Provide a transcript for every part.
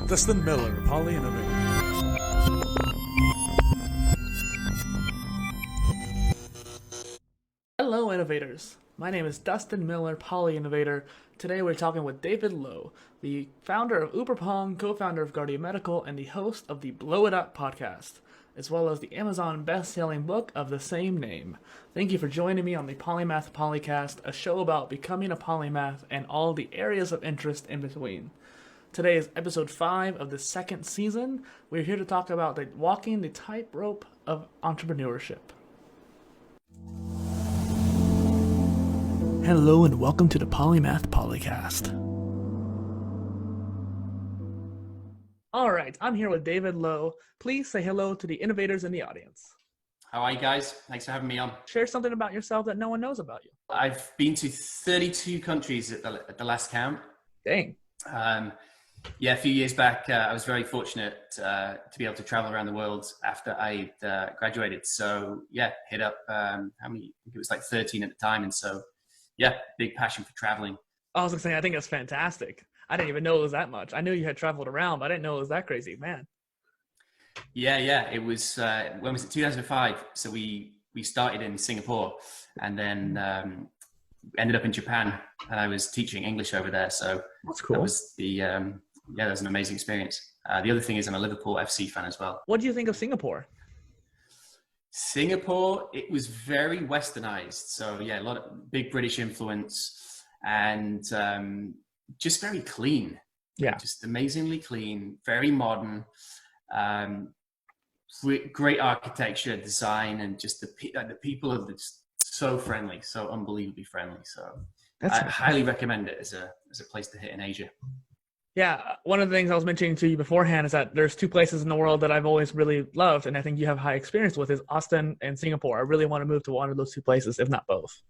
Dustin Miller, PolyInnovator. Hello, innovators. My name is Dustin Miller, PolyInnovator. Today we're talking with David Lowe, the founder of Uberpong, co-founder of Guardia Medical, and the host of the Blow It Up podcast, as well as the Amazon best-selling book of the same name. Thank you for joining me on the Polymath Polycast, a show about becoming a polymath and all the areas of interest in between. Today is episode 5 of the second season. We're here to talk about walking the tightrope of entrepreneurship. Hello and welcome to the Polymath Polycast. All right, I'm here with David Lowe. Please say hello to the innovators in the audience. How are you guys? Thanks for having me on. Share something about yourself that no one knows about you. I've been to 32 countries at the last count. Dang. A few years back, I was very fortunate to be able to travel around the world after I graduated. So hit up, how many? I think it was like 13 at the time. And so, big passion for traveling. I was going to say, I think that's fantastic. I didn't even know it was that much. I knew you had traveled around, but I didn't know it was that crazy, man. Yeah. It was, when was it? 2005. So we started in Singapore and then ended up in Japan, and I was teaching English over there. So that's cool. That was that was an amazing experience. The other thing is I'm a Liverpool FC fan as well. What do you think of Singapore? Singapore, it was very westernized. So a lot of big British influence and just very clean. Yeah. Just amazingly clean, very modern, great architecture, design, and just the people are just so friendly, so unbelievably friendly. So I highly recommend it as a place to hit in Asia. Yeah, one of the things I was mentioning to you beforehand is that there's two places in the world that I've always really loved, and I think you have high experience with, is Austin and Singapore. I really want to move to one of those two places, if not both.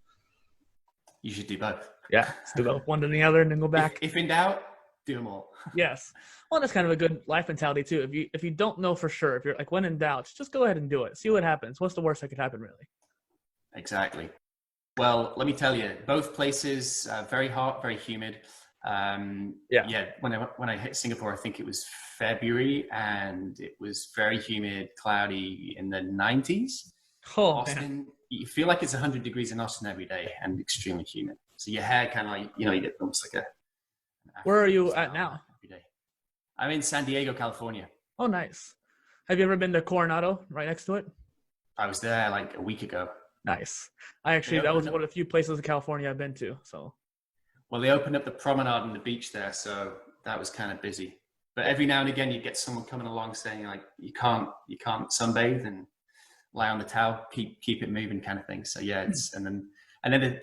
You should do both. Yeah, let's do both, one to the other, and then go back. If in doubt, do them all. Yes. Well, that's kind of a good life mentality too. If you don't know for sure, if you're like, when in doubt, just go ahead and do it. See what happens. What's the worst that could happen, really? Exactly. Well, let me tell you, both places very hot, very humid. When I hit Singapore, I think it was February, and it was very humid, cloudy in the 90s. Oh, Austin, man. You feel like it's 100 degrees in Austin every day, and extremely humid. So your hair kind of like, you get almost like a. Where are you at now? Every day. I'm in San Diego, California. Oh, nice. Have you ever been to Coronado, right next to it? I was there like a week ago. Nice. That was one of the few places in California I've been to. So. Well, they opened up the promenade and the beach there, so that was kind of busy. But every now and again, you get someone coming along saying like, you can't sunbathe and lie on the towel, keep it moving, kind of thing. So it's and then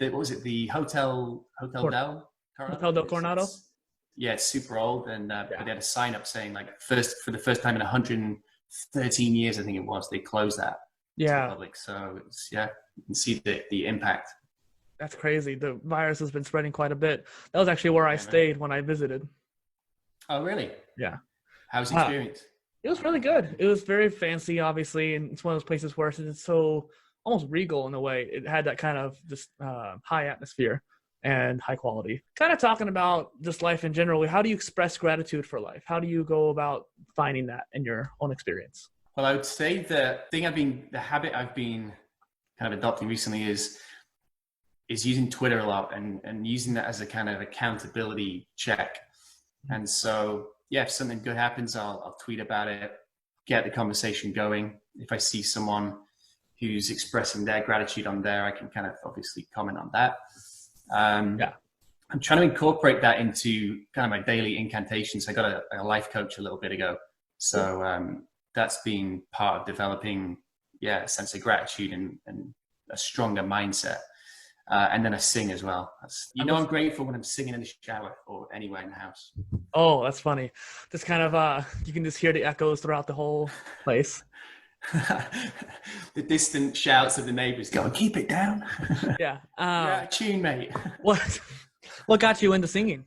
what was it? The Hotel del Coronado. It's super old, and but they had a sign up saying like for the first time in 113 years, I think it was, they closed that to the public. So it's you can see the impact. That's crazy. The virus has been spreading quite a bit. That was actually where I stayed when I visited. Oh, really? Yeah. How's the experience? It was really good. It was very fancy, obviously, and it's one of those places where it's so almost regal in a way. It had that kind of just high atmosphere and high quality. Kind of talking about just life in general. How do you express gratitude for life? How do you go about finding that in your own experience? Well, I would say the habit I've been kind of adopting recently is using Twitter a lot and using that as a kind of accountability check. And so, if something good happens, I'll tweet about it, get the conversation going. If I see someone who's expressing their gratitude on there, I can kind of obviously comment on that. I'm trying to incorporate that into kind of my daily incantations. I got a life coach a little bit ago. So that's been part of developing, a sense of gratitude and a stronger mindset. And then I sing as well. I'm grateful when I'm singing in the shower or anywhere in the house. Oh, that's funny. Just kind of, you can just hear the echoes throughout the whole place. The distant shouts of the neighbors going, keep it down. Yeah. You're out of tune, mate. What got you into singing?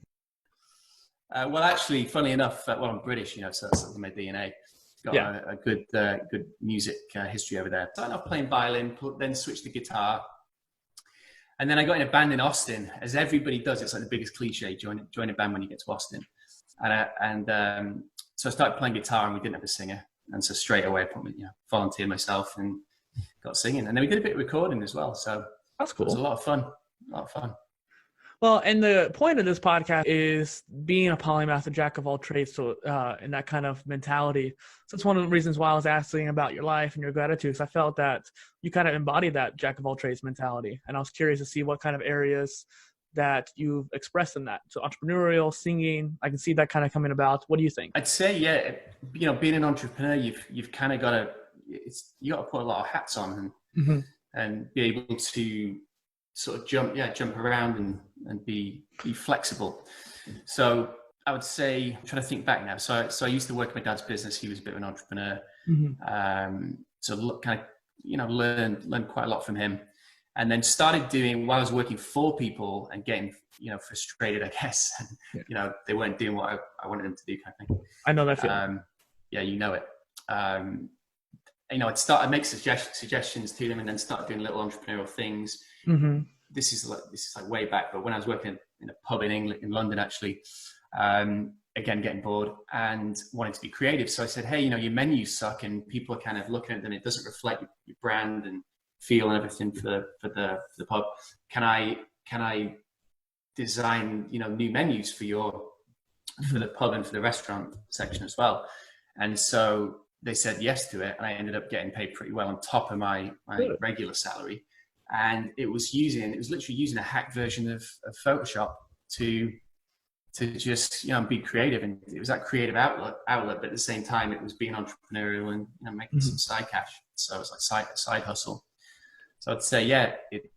Well, actually, funny enough, I'm British, so that's sort of my DNA. Got a good music history over there. Started off playing violin, then switched to guitar. And then I got in a band in Austin, as everybody does. It's like the biggest cliche, join a band when you get to Austin. So I started playing guitar, and we didn't have a singer. And so straight away I put me, volunteered myself and got singing. And then we did a bit of recording as well. So That's cool. It was a lot of fun. Well, and the point of this podcast is being a polymath, a jack of all trades, so and that kind of mentality. So it's one of the reasons why I was asking about your life and your gratitude, because I felt that you kind of embodied that jack of all trades mentality. And I was curious to see what kind of areas that you've expressed in that. So entrepreneurial, singing, I can see that kind of coming about. What do you think? I'd say, being an entrepreneur, you've kind of got to, you got to put a lot of hats on and be able to sort of jump around and be flexible. So I would say, I'm trying to think back now. So I used to work in my dad's business. He was a bit of an entrepreneur. So kind of, learned quite a lot from him. And then started doing, while I was working for people and getting, frustrated, I guess. And, they weren't doing what I wanted them to do, kind of thing. I know that feeling. Yeah, you know it. I'd make suggestions to them, and then start doing little entrepreneurial things. This is like way back, but when I was working in a pub in London, actually, again, getting bored and wanting to be creative. So I said, hey, your menus suck, and people are kind of looking at them. It doesn't reflect your brand and feel and everything for the pub. Can I design, new menus for the pub and for the restaurant section as well? And so they said yes to it, and I ended up getting paid pretty well on top of my regular salary. And it was literally using a hack version of Photoshop to just, be creative. And it was that creative outlet, but at the same time, it was being entrepreneurial and, making some side cash. So it was like side hustle. So I'd say, it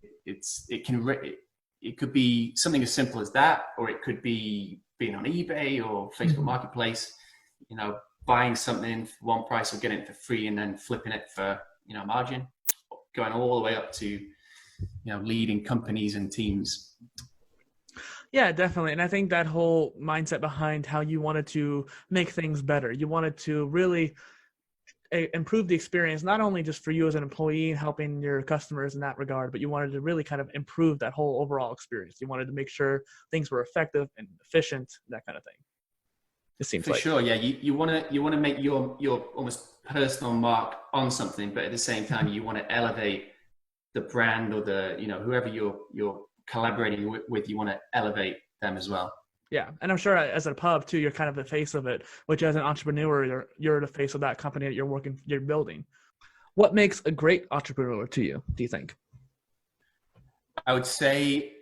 could be something as simple as that, or it could be being on eBay or Facebook Marketplace, buying something for one price or getting it for free and then flipping it for, margin, going all the way up to, leading companies and teams. Yeah, definitely. And I think that whole mindset behind how you wanted to make things better, you wanted to really improve the experience, not only just for you as an employee and helping your customers in that regard, but you wanted to really kind of improve that whole overall experience. You wanted to make sure things were effective and efficient, that kind of thing. It seems for sure. Yeah. You want to make your almost personal mark on something, but at the same time, you want to elevate the brand or the, whoever you're collaborating with, you want to elevate them as well. Yeah. And I'm sure as a pub too, you're kind of the face of it, which as an entrepreneur, you're the face of that company that you're building. What makes a great entrepreneur to you, do you think? I would say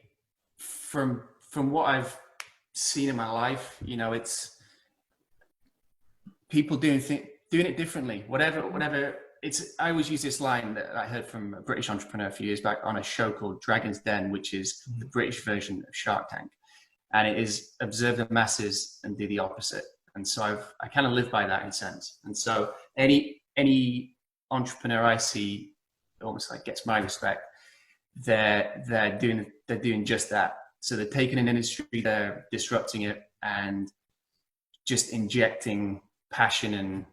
from what I've seen in my life, it's people doing it differently, whatever. I always use this line that I heard from a British entrepreneur a few years back on a show called Dragon's Den, which is the British version of Shark Tank. And it is observe the masses and do the opposite. And so I kind of live by that in a sense. And so any entrepreneur I see almost like gets my respect. They're doing just that. So they're taking an industry, they're disrupting it, and just injecting passion and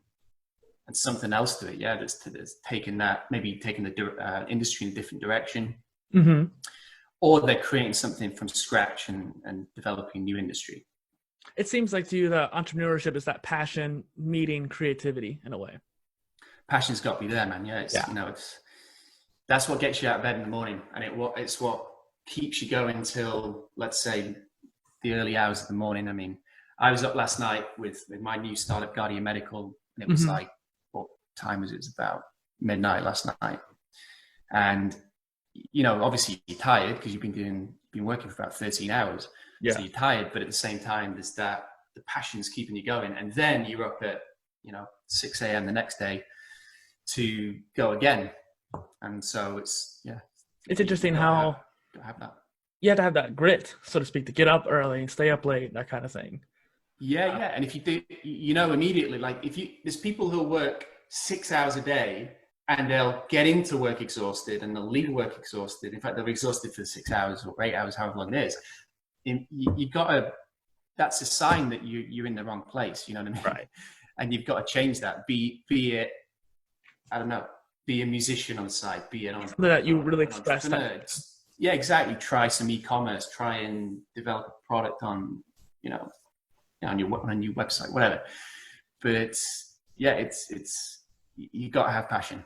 something else to it. Yeah, that's taking the industry in a different direction. Or they're creating something from scratch and developing new industry. It seems like to you that entrepreneurship is that passion meeting creativity in a way. Passion's got to be there, man. Yeah, that's what gets you out of bed in the morning, and it's what keeps you going till, let's say, the early hours of the morning. I mean, I was up last night with my new startup, Guardia Medical, and it was like, what time was it? It was about midnight last night, and obviously you're tired because you've been working for about 13 hours. Yeah. So you're tired, but at the same time, there's the passion's keeping you going. And then you're up at, 6 a.m. the next day to go again. And so it's interesting how have that. You have to have that grit, so to speak, to get up early and stay up late, that kind of thing. Yeah. And if you do, immediately, like there's people who work 6 hours a day, and they'll get into work exhausted and they'll leave work exhausted. In fact, they're exhausted for 6 hours or 8 hours, however long it is. That's a sign that you're in the wrong place. You know what I mean? Right. And you've got to change that. Be it, I don't know, be a musician on the side, be an entrepreneur. That you really express that. Yeah, exactly. Try some e-commerce, try and develop a product on, on your website, whatever. But it's you got to have passion.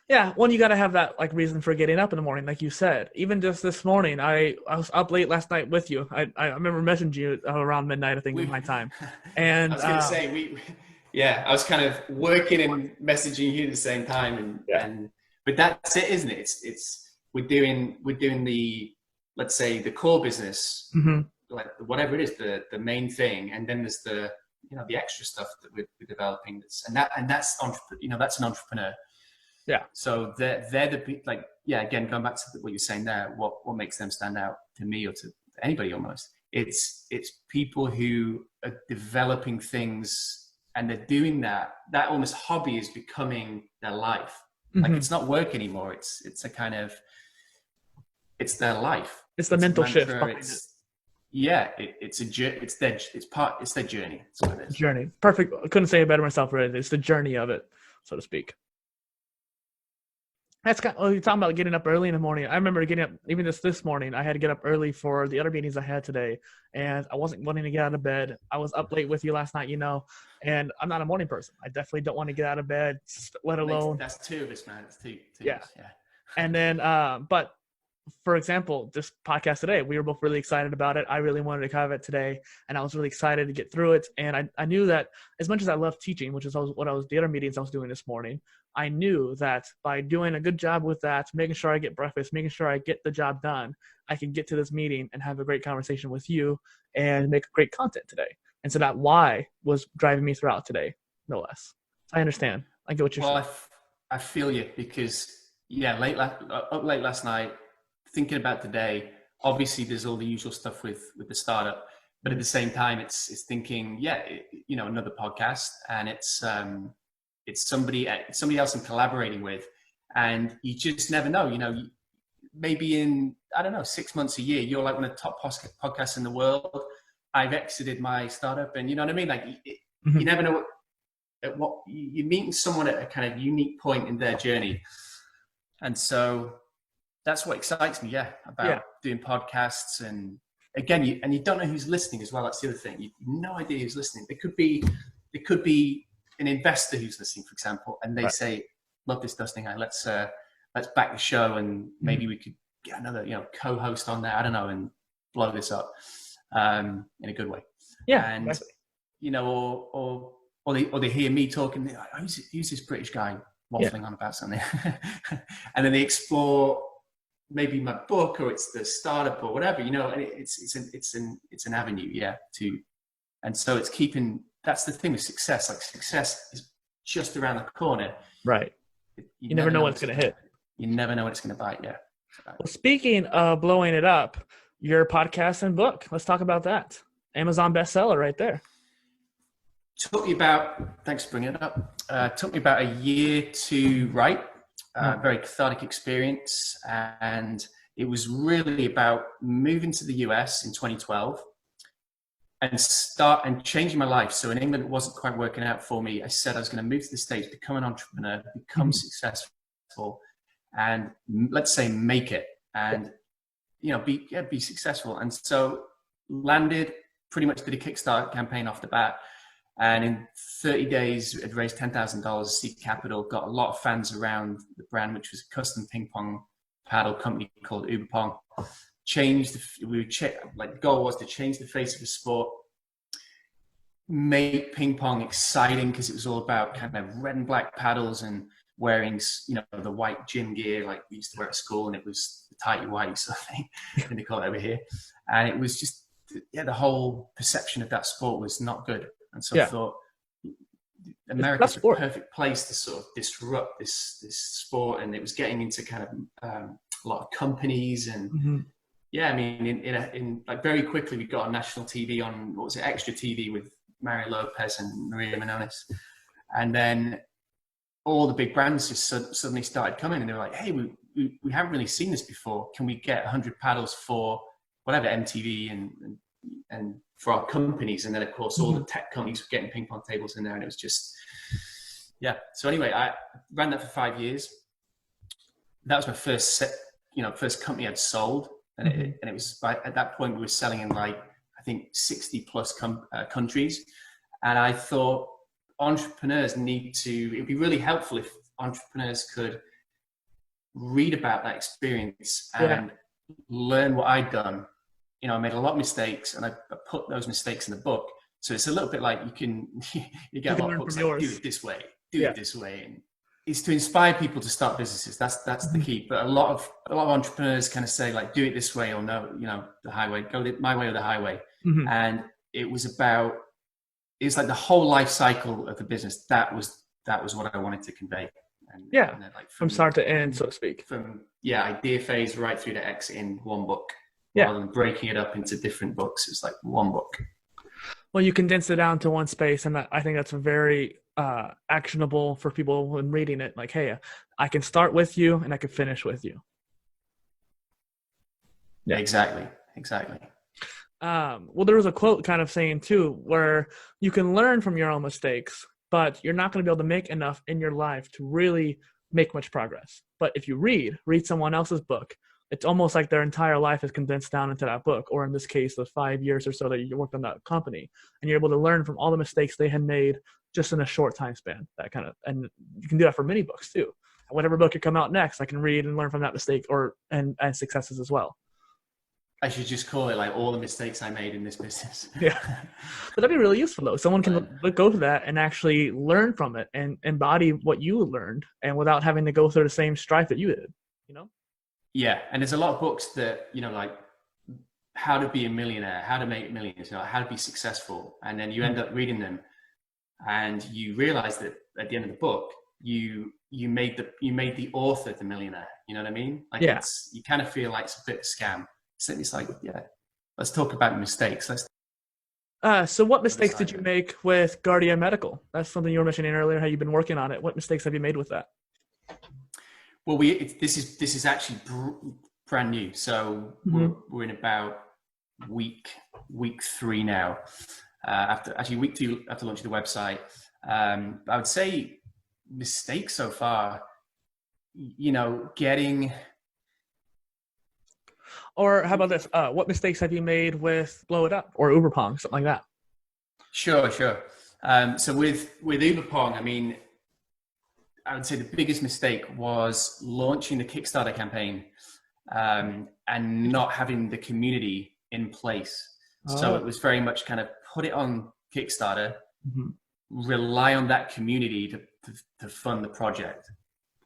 Yeah, one, you got to have that like reason for getting up in the morning, like you said. Even just this morning, I was up late last night with you. I remember messaging you around midnight, I think, my time. And I was going to say I was kind of working and messaging you at the same time, but that's it, isn't it? It's we're doing the, let's say, the core business, like whatever it is, the main thing, and then there's the extra stuff that we're developing. That's an entrepreneur. Yeah. So they're the, like, again, going back to what you're saying there, what makes them stand out to me or to anybody almost, it's people who are developing things and they're doing that almost hobby is becoming their life. Like it's not work anymore. It's a kind of, it's their life. It's the mental shift. It's their journey. That's what it is. Journey. Perfect. I couldn't say it better myself, really. It's the journey of it, so to speak. That's kind of, you're talking about getting up early in the morning. I remember getting up, even this morning, I had to get up early for the other meetings I had today, and I wasn't wanting to get out of bed. I was up late with you last night, and I'm not a morning person. I definitely don't want to get out of bed, let alone. That's two of us, man. It's two. Yeah. And then, but for example, this podcast today, we were both really excited about it. I really wanted to have it today, and I was really excited to get through it. And I knew that as much as I love teaching, which is the other meetings I was doing this morning, I knew that by doing a good job with that, making sure I get breakfast, making sure I get the job done, I can get to this meeting and have a great conversation with you and make great content today. And so that why was driving me throughout today, no less. I understand. I get what you're saying. Well, I feel you because, up late last night, thinking about today. Obviously, there's all the usual stuff with the startup, but at the same time, it's thinking, another podcast, and it's somebody else I'm collaborating with, and you just never know. Maybe in 6 months, a year, you're like one of the top podcasts in the world. I've exited my startup, and you know what I mean. Like you never know what you're meeting someone at a kind of unique point in their journey, and so. That's what excites me, about doing podcasts. And again, you don't know who's listening as well. That's the other thing. You have no idea who's listening. It could be an investor who's listening, for example, and they say, "Love this Dustin guy. Let's back the show, and maybe we could get another co-host on there. I don't know, and blow this up in a good way." Yeah, and exactly. or they hear me talking. They're like, who's this British guy waffling on about something? And then they explore. Maybe my book, or it's the startup, or whatever, and it's an avenue, and so it's keeping. That's the thing with success. Like success is just around the corner. Right. You never know when it's going to hit. You never know when it's going to bite. Yeah. Well, speaking of blowing it up, your podcast and book. Let's talk about that. Amazon bestseller, right there. Thanks for bringing it up. Took me about a year to write. Very cathartic experience, and it was really about moving to the US in 2012 and changing my life. So in England, it wasn't quite working out for me. I said I was going to move to the States, become an entrepreneur, become successful, and let's say make it, and be successful. And so landed, pretty much did a Kickstarter campaign off the bat. And in 30 days, I'd raised $10,000 seed capital, got a lot of fans around the brand, which was a custom ping pong paddle company called Uber Pong. The goal was to change the face of the sport, make ping pong exciting, because it was all about kind of red and black paddles and wearing, the white gym gear like we used to wear at school, and it was the tighty whitey sort of thing, and they call it over here. And it was just, the whole perception of that sport was not good. And so I thought America's a perfect place to sort of disrupt this sport, and it was getting into kind of a lot of companies, and in like very quickly we got on national TV on Extra TV with Mario Lopez and Maria Menounos, and then all the big brands just suddenly started coming, and they were like, "Hey, we haven't really seen this before. Can we get 100 paddles for whatever MTV and for our companies?" And then of course all the tech companies were getting ping pong tables in there, and it was just so anyway, I ran that for 5 years. That was my first company I'd sold, and it was at that point we were selling in, like, I I think 60 plus countries. And I thought entrepreneurs it'd be really helpful if entrepreneurs could read about that experience and learn what I'd done. You know, I made a lot of mistakes, and I put those mistakes in the book. So it's a little bit like you get a lot of books like, do it this way, do it this way. And it's to inspire people to start businesses. That's the key. But a lot of entrepreneurs kind of say like, do it this way, or no, you know, the highway, my way or the highway. And it's like the whole life cycle of the business. That was what I wanted to convey. And then, like, from start to end, so to speak. From idea phase right through to exit in one book. Rather than breaking it up into different books. It's like one book. Well, you condense it down to one space, and I think that's very actionable for people when reading it. Like, hey, I can start with you, and I can finish with you. Yeah, exactly. Well, there was a quote kind of saying too, where you can learn from your own mistakes, but you're not going to be able to make enough in your life to really make much progress. But if you read someone else's book, it's almost like their entire life is condensed down into that book, or in this case, the 5 years or so that you worked on that company, and you're able to learn from all the mistakes they had made just in a short time span. And you can do that for many books too. Whatever book could come out next, I can read and learn from that mistake, and successes as well. I should just call it like all the mistakes I made in this business. Yeah, but that'd be really useful though. Someone can go to that and actually learn from it and embody what you learned, and without having to go through the same strife that you did. You know. Yeah, and there's a lot of books that, you know, like how to be a millionaire, how to make millions, you know, how to be successful, and then you end up reading them, and you realize that at the end of the book, you made the author the millionaire. You know what I mean? Like, you kind of feel like it's a bit of a scam. So it's like, let's talk about mistakes. So what mistakes did you make with Guardia Medical? That's something you were mentioning earlier, how you've been working on it. What mistakes have you made with that? Well, this is actually brand new. So we're in about week 3 now. After week 2 after launching the website. I would say mistakes so far, you know, getting. Or how about this? What mistakes have you made with Blow It Up or Uberpong, something like that? Sure. So with Uberpong, I mean, I would say the biggest mistake was launching the Kickstarter campaign and not having the community in place. So it was very much kind of put it on Kickstarter, rely on that community to fund the project.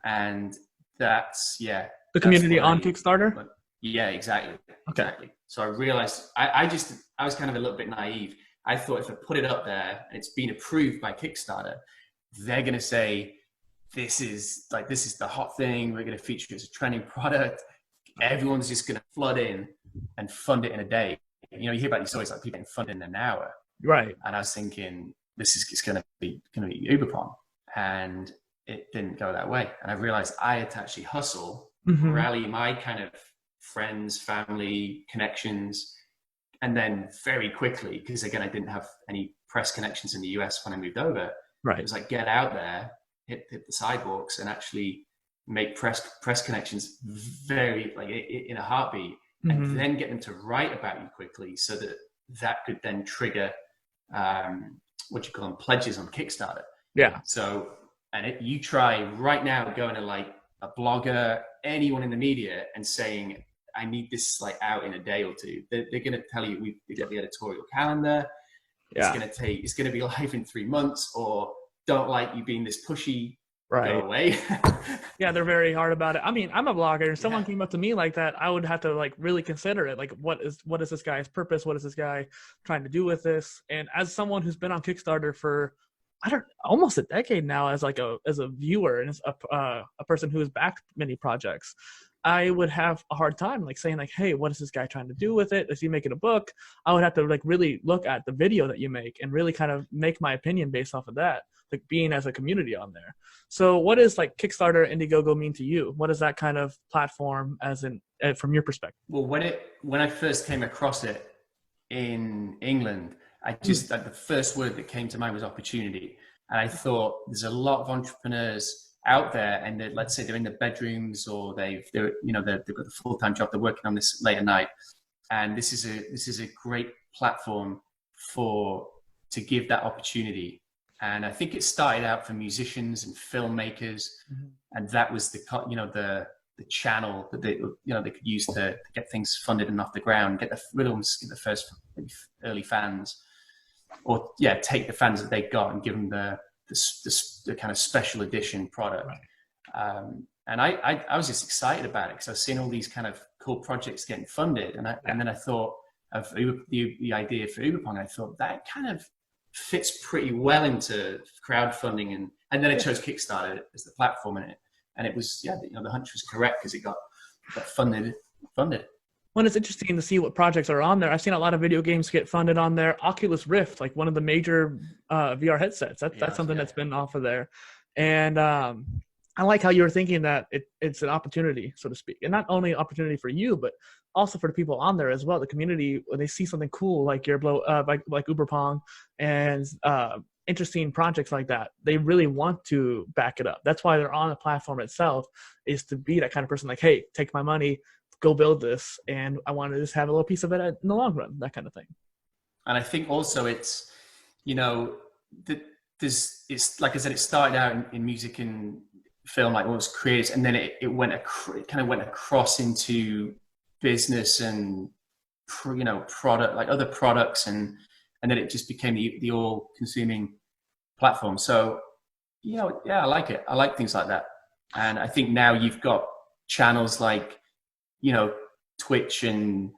And that's, the community on Kickstarter? Yeah, exactly. Okay. Exactly. So I realized I was kind of a little bit naive. I thought if I put it up there and it's been approved by Kickstarter, they're going to say, this is the hot thing. We're going to feature it as a trending product. Everyone's just going to flood in and fund it in a day. You know, you hear about these stories like people getting funded in an hour. Right. And I was thinking, it's going to be Uberpong. And it didn't go that way. And I realized I had to actually hustle, rally my kind of friends, family, connections. And then very quickly, because again, I didn't have any press connections in the US when I moved over. Right. It was like, get out there, hit the sidewalks and actually make press connections very like in a heartbeat, and then get them to write about you quickly so that could then trigger what you call them, pledges on Kickstarter. Yeah. So, and you try right now going to like a blogger, anyone in the media, and saying, I need this like out in a day or two. They're going to tell you we've got the editorial calendar. Yeah. It's going to be live in 3 months, or don't like you being this pushy. Right. Go away. Yeah, they're very hard about it. I mean, I'm a blogger. If someone came up to me like that, I would have to like really consider it. Like, what is this guy's purpose? What is this guy trying to do with this? And as someone who's been on Kickstarter for almost a decade now, as a viewer and as a person who has backed many projects, I would have a hard time like saying like, hey, what is this guy trying to do with it? Is he making a book? I would have to like really look at the video that you make and really kind of make my opinion based off of that, like being as a community on there. So what does like Kickstarter, Indiegogo mean to you? What is that kind of platform from your perspective? Well, when I first came across it in England, I just like the first word that came to mind was opportunity. And I thought there's a lot of entrepreneurs out there, and let's say they're in their bedrooms, or they've got a full-time job, they're working on this late at night, and this is a great platform to give that opportunity. And I think it started out for musicians and filmmakers, and that was the channel that they could use to get things funded and off the ground, get the first early fans, or take the fans that they got and give them the kind of special edition product. Right. And I was just excited about it because I was seeing all these kind of cool projects getting funded, and then I thought of the idea for Uberpong. I thought that kind of fits pretty well into crowdfunding, and then I chose Kickstarter as the platform in it, and it was the hunch was correct because it got funded. Well, it's interesting to see what projects are on there. I've seen a lot of video games get funded on there. Oculus Rift, like one of the major VR headsets, that's something that's been off of there, and I like how you were thinking that it's an opportunity, so to speak, and not only an opportunity for you, but also for the people on there as well. The community, when they see something cool like your like Uberpong and interesting projects like that, they really want to back it up. That's why they're on the platform itself, is to be that kind of person. Like, hey, take my money, go build this, and I want to just have a little piece of it in the long run, that kind of thing. And I think also it's it's like I said, it started out in music and film, like what was created, and then it kind of went across into business and product, like other products, and then it just became the all-consuming platform. So I like it. I like things like that, and I think now you've got channels like Twitch and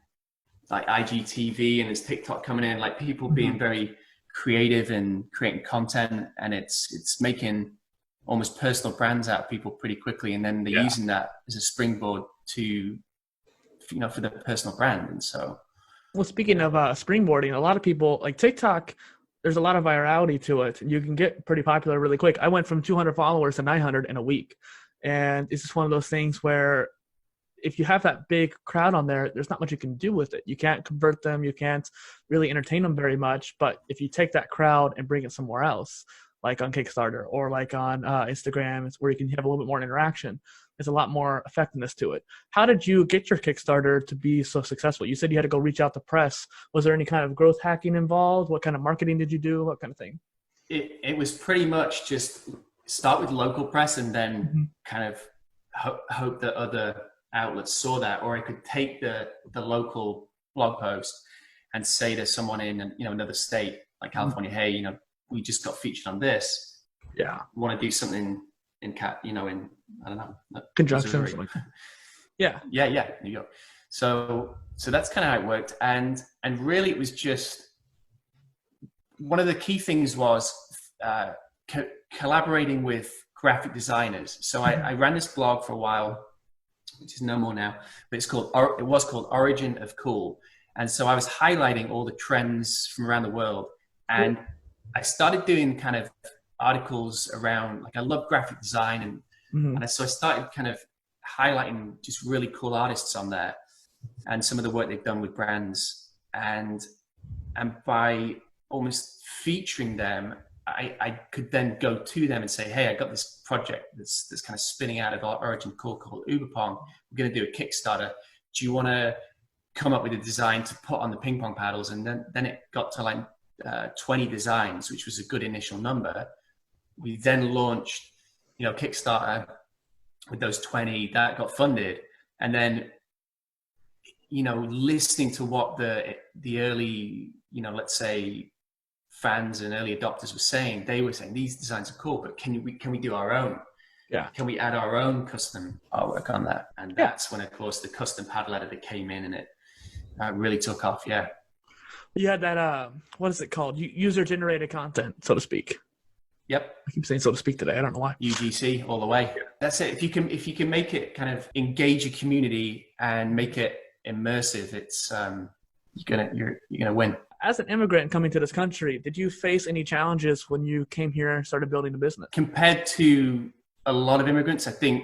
like IGTV, and there's TikTok coming in, like people being very creative and creating content, and it's making almost personal brands out of people pretty quickly, and then they're using that as a springboard to for the personal brand. And so, well, speaking of springboarding, a lot of people like TikTok, there's a lot of virality to it. You can get pretty popular really quick. I went from 200 followers to 900 in a week, and it's just one of those things where if you have that big crowd on there, there's not much you can do with it. You can't convert them, you can't really entertain them very much. But if you take that crowd and bring it somewhere else, like on Kickstarter or like on Instagram, it's where you can have a little bit more interaction. There's a lot more effectiveness to it. How did you get your Kickstarter to be so successful? You said you had to go reach out to press. Was there any kind of growth hacking involved? What kind of marketing did you do? What kind of thing? It was pretty much just start with local press and then kind of hope that other outlets saw that, or I could take the local blog post and say to someone in another state like California, hey, we just got featured on this. Yeah, want to do something in I don't know, conjunction. Like that. Yeah. There you go. So that's kind of how it worked, and really it was just one of the key things was collaborating with graphic designers. So I ran this blog for a while, which is no more now, but it was called Origin of Cool. And so I was highlighting all the trends from around the world, and I started doing kind of articles around, like I love graphic design, and so I started kind of highlighting just really cool artists on there and some of the work they've done with brands, and by almost featuring them, I could then go to them and say, hey, I got this project that's kind of spinning out of our Origin Cool called Uberpong. We're going to do a Kickstarter. Do you want to come up with a design to put on the ping pong paddles? And then it got to like 20 designs, which was a good initial number. We then launched, Kickstarter with those 20 that got funded, and then, listening to what the early, let's say, fans and early adopters were saying. They were saying these designs are cool, but can we do our own? Yeah. Can we add our own custom artwork on that? And that's when, of course, the custom paddle editor came in, and it really took off. Yeah. You had that, what is it called? User generated content, so to speak. Yep. I keep saying so to speak today. I don't know why. UGC all the way. Yeah. That's it. If you can make it kind of engage a community and make it immersive, it's you're gonna win. As an immigrant coming to this country, did you face any challenges when you came here and started building a business? Compared to a lot of immigrants, I think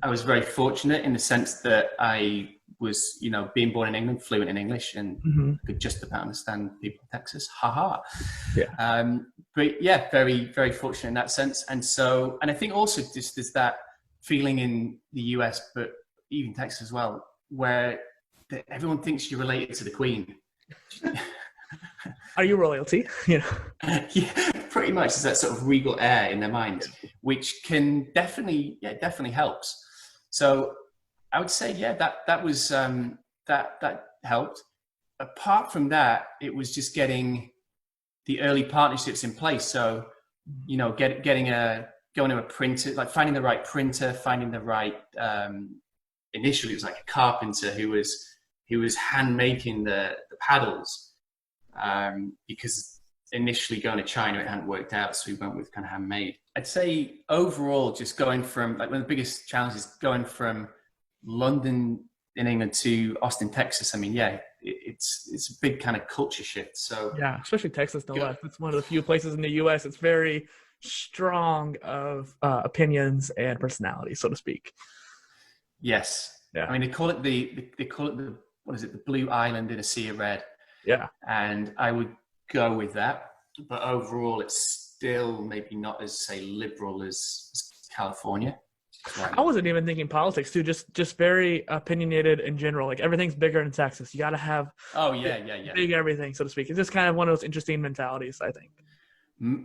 I was very fortunate in the sense that I was, being born in England, fluent in English, and could just about understand people in Texas. Yeah. But yeah, very, very fortunate in that sense. And I think also just there's that feeling in the US, but even Texas as well, where everyone thinks you're related to the Queen. Are you royalty? Yeah, pretty much. There's that sort of regal air in their minds, which can definitely helps. So I would say, that was that helped. Apart from that, it was just getting the early partnerships in place. So, going to a printer, like finding the right printer, finding the right. Initially, it was like a carpenter who was hand making the paddles, because initially going to China it hadn't worked out, so we went with kind of handmade. I'd say overall, just going from like one of the biggest challenges going from London in England to Austin, Texas. I mean, it's a big kind of culture shift. So yeah, especially Texas, no less. It's one of the few places in the U.S. It's very strong of opinions and personality, so to speak. Yes. Yeah. I mean, they call it the what is it? The blue island in a sea of red. Yeah. And I would go with that, but overall, it's still maybe not as, say, liberal as California. Right. I wasn't even thinking politics too. Just very opinionated in general. Like everything's bigger in Texas. You got to have big everything, so to speak. It's just kind of one of those interesting mentalities, I think.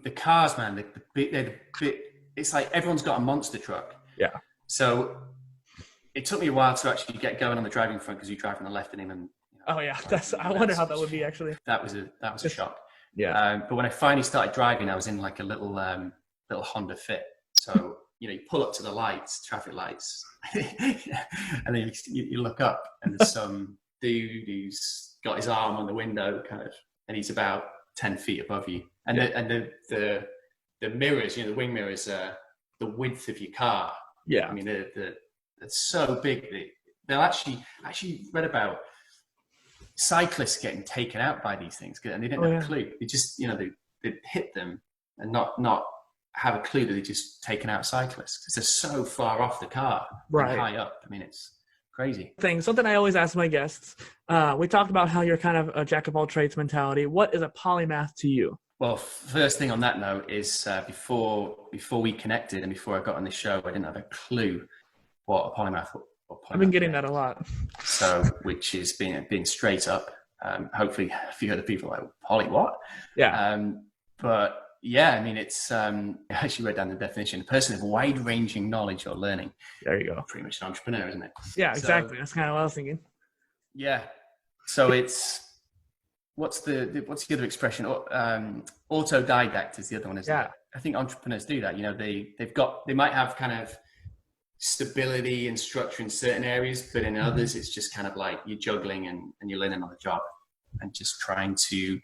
The cars, man, it's like everyone's got a monster truck. Yeah. So it took me a while to actually get going on the driving front because you drive from the left in England. Oh yeah, I wonder how that would be actually. That was a shock. Yeah. But when I finally started driving, I was in like a little Honda Fit. So you pull up to the lights, traffic lights, and then you look up, and there's some dude who's got his arm on the window, kind of, and he's about 10 feet above you, and the mirrors, the wing mirrors, are the width of your car. Yeah. I mean, they're so big. They'll actually read about cyclists getting taken out by these things, and they didn't have a clue. They just, they hit them and not have a clue that they're just taken out cyclists because they're so far off the car, right, and high up. I mean, it's crazy. Something I always ask my guests. We talked about how you're kind of a jack of all trades mentality. What is a polymath to you? Well, first thing on that note is before we connected and before I got on the show, I didn't have a clue what a polymath was. I've been getting that a lot. So, which is being straight up. Hopefully, a few other people are like, Poly, what? Yeah. But yeah, I mean, it's, I actually wrote down the definition: a person of wide-ranging knowledge or learning. There you go. Pretty much an entrepreneur, isn't it? Yeah, exactly. That's kind of what I was thinking. Yeah. So it's, what's the other expression? Autodidact is the other one, isn't it? I think entrepreneurs do that. They might have kind of stability and structure in certain areas, but in others it's just kind of like you're juggling and you're learning on the job and just trying to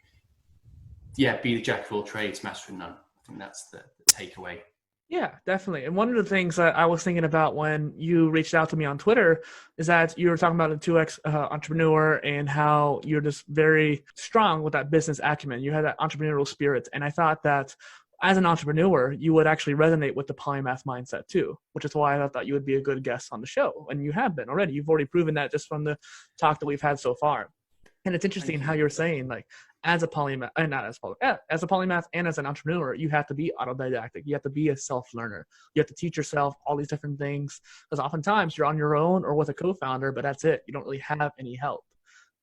be the jack of all trades, master of none. I think that's the takeaway. Yeah, definitely. And one of the things that I was thinking about when you reached out to me on Twitter is that you were talking about a 2X entrepreneur and how you're just very strong with that business acumen. You had that entrepreneurial spirit, and I thought that as an entrepreneur, you would actually resonate with the polymath mindset too, which is why I thought you would be a good guest on the show. And you have been already. You've already proven that just from the talk that we've had so far. And it's interesting how you're saying, like, as a polymath, and not as as a polymath and as an entrepreneur, you have to be autodidactic. You have to be a self-learner. You have to teach yourself all these different things because oftentimes you're on your own or with a co-founder, but that's it. You don't really have any help.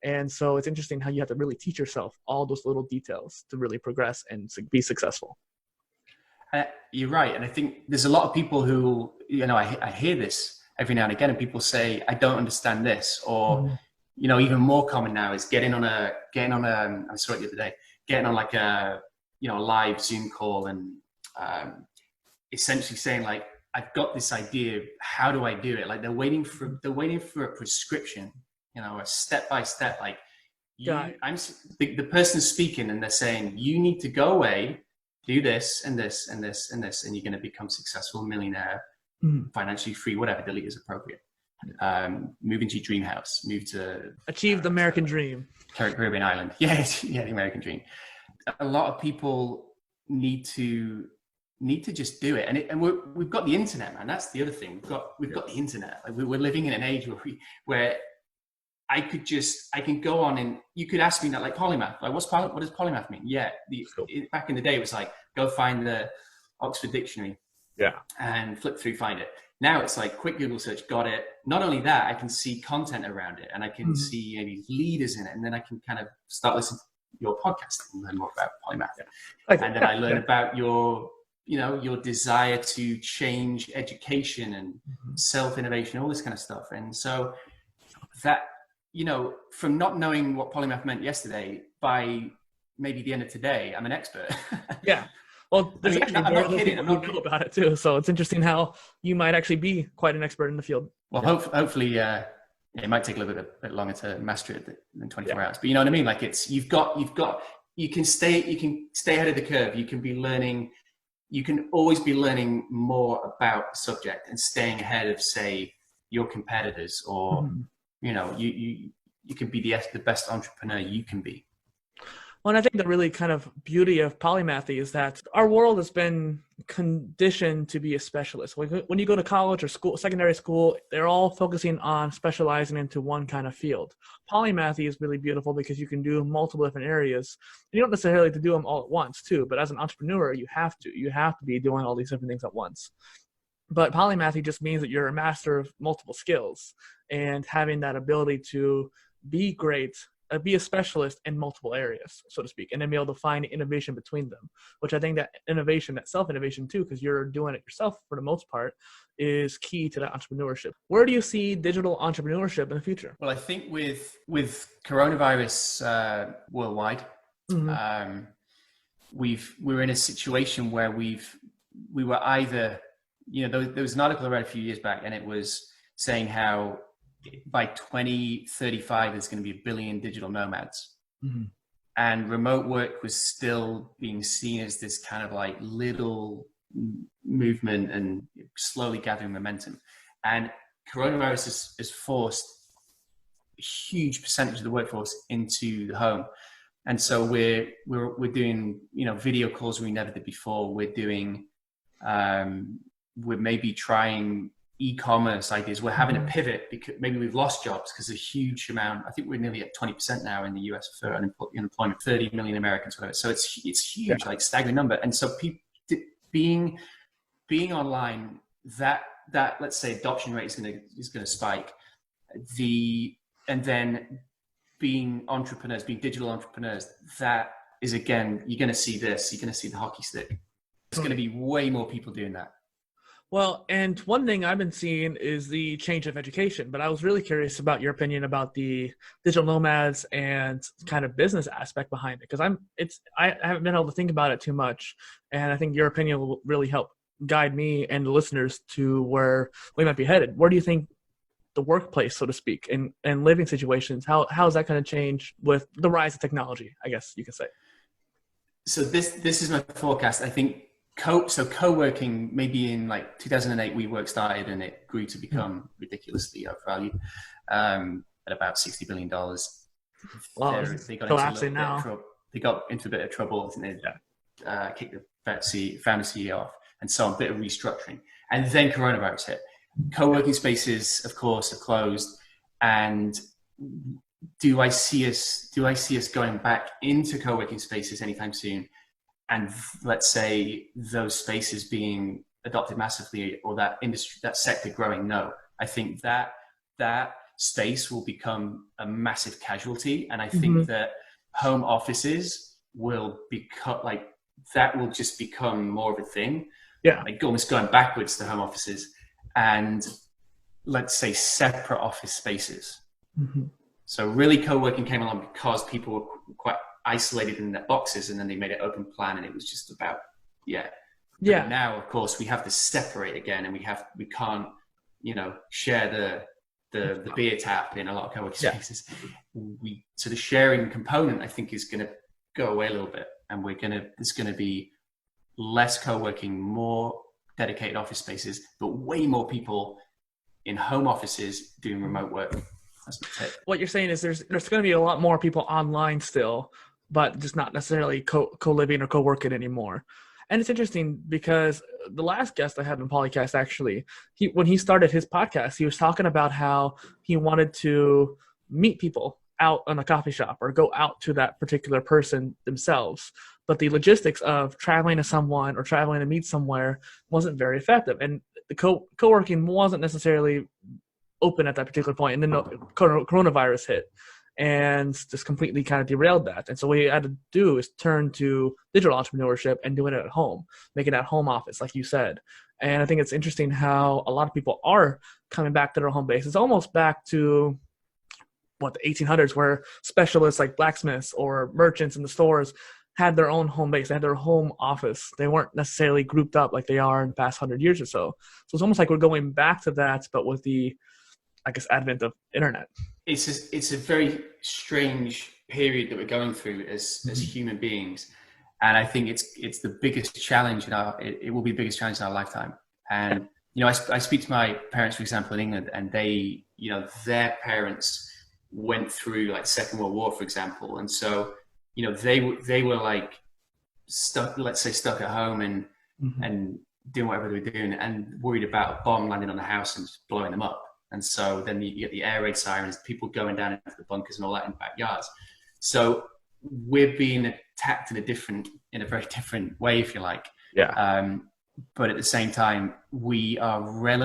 And so it's interesting how you have to really teach yourself all those little details to really progress and be successful. You're right. And I think there's a lot of people who, I hear this every now and again, and people say, I don't understand this, or, even more common now is getting on I saw it the other day, getting on like a live Zoom call and essentially saying like, I've got this idea. How do I do it? Like they're waiting for a prescription, a step-by-step, like the person's speaking and they're saying, you need to go away, do this and this and this and this, and you're going to become successful, millionaire, financially free, whatever, delete is appropriate. Move into your dream house, move to achieve the American dream, Caribbean island. The American dream. A lot of people need to just do it, and we've got the internet, man. That's the other thing. We've got the internet. Like we're living in an age where I can go on and you could ask me that, like, polymath. Like, what does polymath mean? Yeah, back in the day, it was like, go find the Oxford Dictionary. Yeah. And flip through, find it. Now it's like quick Google search, got it. Not only that, I can see content around it and I can see maybe leaders in it. And then I can kind of start listening your podcast and learn more about Polymath. Yeah. And then I learned about your desire to change education and self-innovation, all this kind of stuff. And so that, from not knowing what Polymath meant yesterday, by maybe the end of today, I'm an expert. Yeah. Well, there's actually I'm not kidding. I'm not kidding about it too. So it's interesting how you might actually be quite an expert in the field. Well, hopefully, it might take a little bit longer to master it than 24 hours. But you know what I mean? Like you can stay ahead of the curve. You can be learning. You can always be learning more about the subject and staying ahead of, say, your competitors, or you can be the best entrepreneur you can be. Well, and I think the really kind of beauty of polymathy is that our world has been conditioned to be a specialist. When you go to college or school, secondary school, they're all focusing on specializing into one kind of field. Polymathy is really beautiful because you can do multiple different areas. You don't necessarily have to do them all at once too, but as an entrepreneur, you have to be doing all these different things at once. But polymathy just means that you're a master of multiple skills and having that ability to be great, be a specialist in multiple areas, so to speak, and then be able to find innovation between them, which I think that innovation, that self-innovation too, because you're doing it yourself for the most part, is key to that entrepreneurship. Where do you see digital entrepreneurship in the future? Well, I think with coronavirus worldwide, we're in a situation where we were either, there was an article I read a few years back, and it was saying how by 2035 there's going to be 1 billion digital nomads, and remote work was still being seen as this kind of like little movement and slowly gathering momentum. And coronavirus has forced a huge percentage of the workforce into the home, and so we're doing video calls we never did before. We're doing we're maybe trying e-commerce ideas. We're having to pivot because maybe we've lost jobs because a huge amount, I think we're nearly at 20% now in the US for unemployment, 30 million Americans, whatever. So it's huge, like staggering number. And so being online, that let's say adoption rate is going to spike. And then being entrepreneurs, being digital entrepreneurs, that is, again, you're going to see this, you're going to see the hockey stick. There's going to be way more people doing that. Well, and one thing I've been seeing is the change of education, but I was really curious about your opinion about the digital nomads and kind of business aspect behind it, because I haven't been able to think about it too much, and I think your opinion will really help guide me and the listeners to where we might be headed. Where do you think the workplace, so to speak, and living situations, how is that going to change with the rise of technology, I guess you could say? So this is my forecast. I think co-working, maybe in like 2008, WeWork started and it grew to become ridiculously overvalued at about $60 billion. Wow, they got into a bit of trouble, and they kicked the founder CEO off, and so a bit of restructuring. And then coronavirus hit. Co-working spaces, of course, are closed. And do I see us going back into co-working spaces anytime soon? And let's say those spaces being adopted massively, or that industry, that sector growing? No, I think that space will become a massive casualty. And I think that home offices will will just become more of a thing. Yeah. Like almost going backwards to home offices and, let's say, separate office spaces. So really co-working came along because people were quite isolated in their boxes, and then they made it open plan, and it was just about But now, of course, we have to separate again, and we can't share the beer tap in a lot of co-working spaces. So the sharing component, I think, is going to go away a little bit, and there's going to be less co-working, more dedicated office spaces, but way more people in home offices doing remote work. That's my take. What you're saying is there's going to be a lot more people online still, but just not necessarily co-living or co-working anymore. And it's interesting because the last guest I had on Polycast, actually, when he started his podcast, he was talking about how he wanted to meet people out in a coffee shop or go out to that particular person themselves. But the logistics of traveling to someone or traveling to meet somewhere wasn't very effective. And the co-working wasn't necessarily open at that particular point. And then the coronavirus hit. and just completely kind of derailed that. And so what we had to do is turn to digital entrepreneurship and doing it at home, making that home office, like you said. And I think it's interesting how a lot of people are coming back to their home base. It's almost back to the 1800s, where specialists like blacksmiths or merchants in the stores had their own home base. They had their home office. They weren't necessarily grouped up like they are in the past 100 years or so. So it's almost like we're going back to that, but with the, I guess, advent of internet. It's a very strange period that we're going through as human beings. And I think it's the biggest challenge it will be the biggest challenge in our lifetime. And, I speak to my parents, for example, in England, and they, their parents went through like Second World War, for example. And so, they were like stuck at home and doing whatever they were doing and worried about a bomb landing on the house and just blowing them up. And so then you get the air raid sirens, people going down into the bunkers and all that in backyards. So we're being attacked in a very different way, if you like. Yeah. But at the same time, we are we're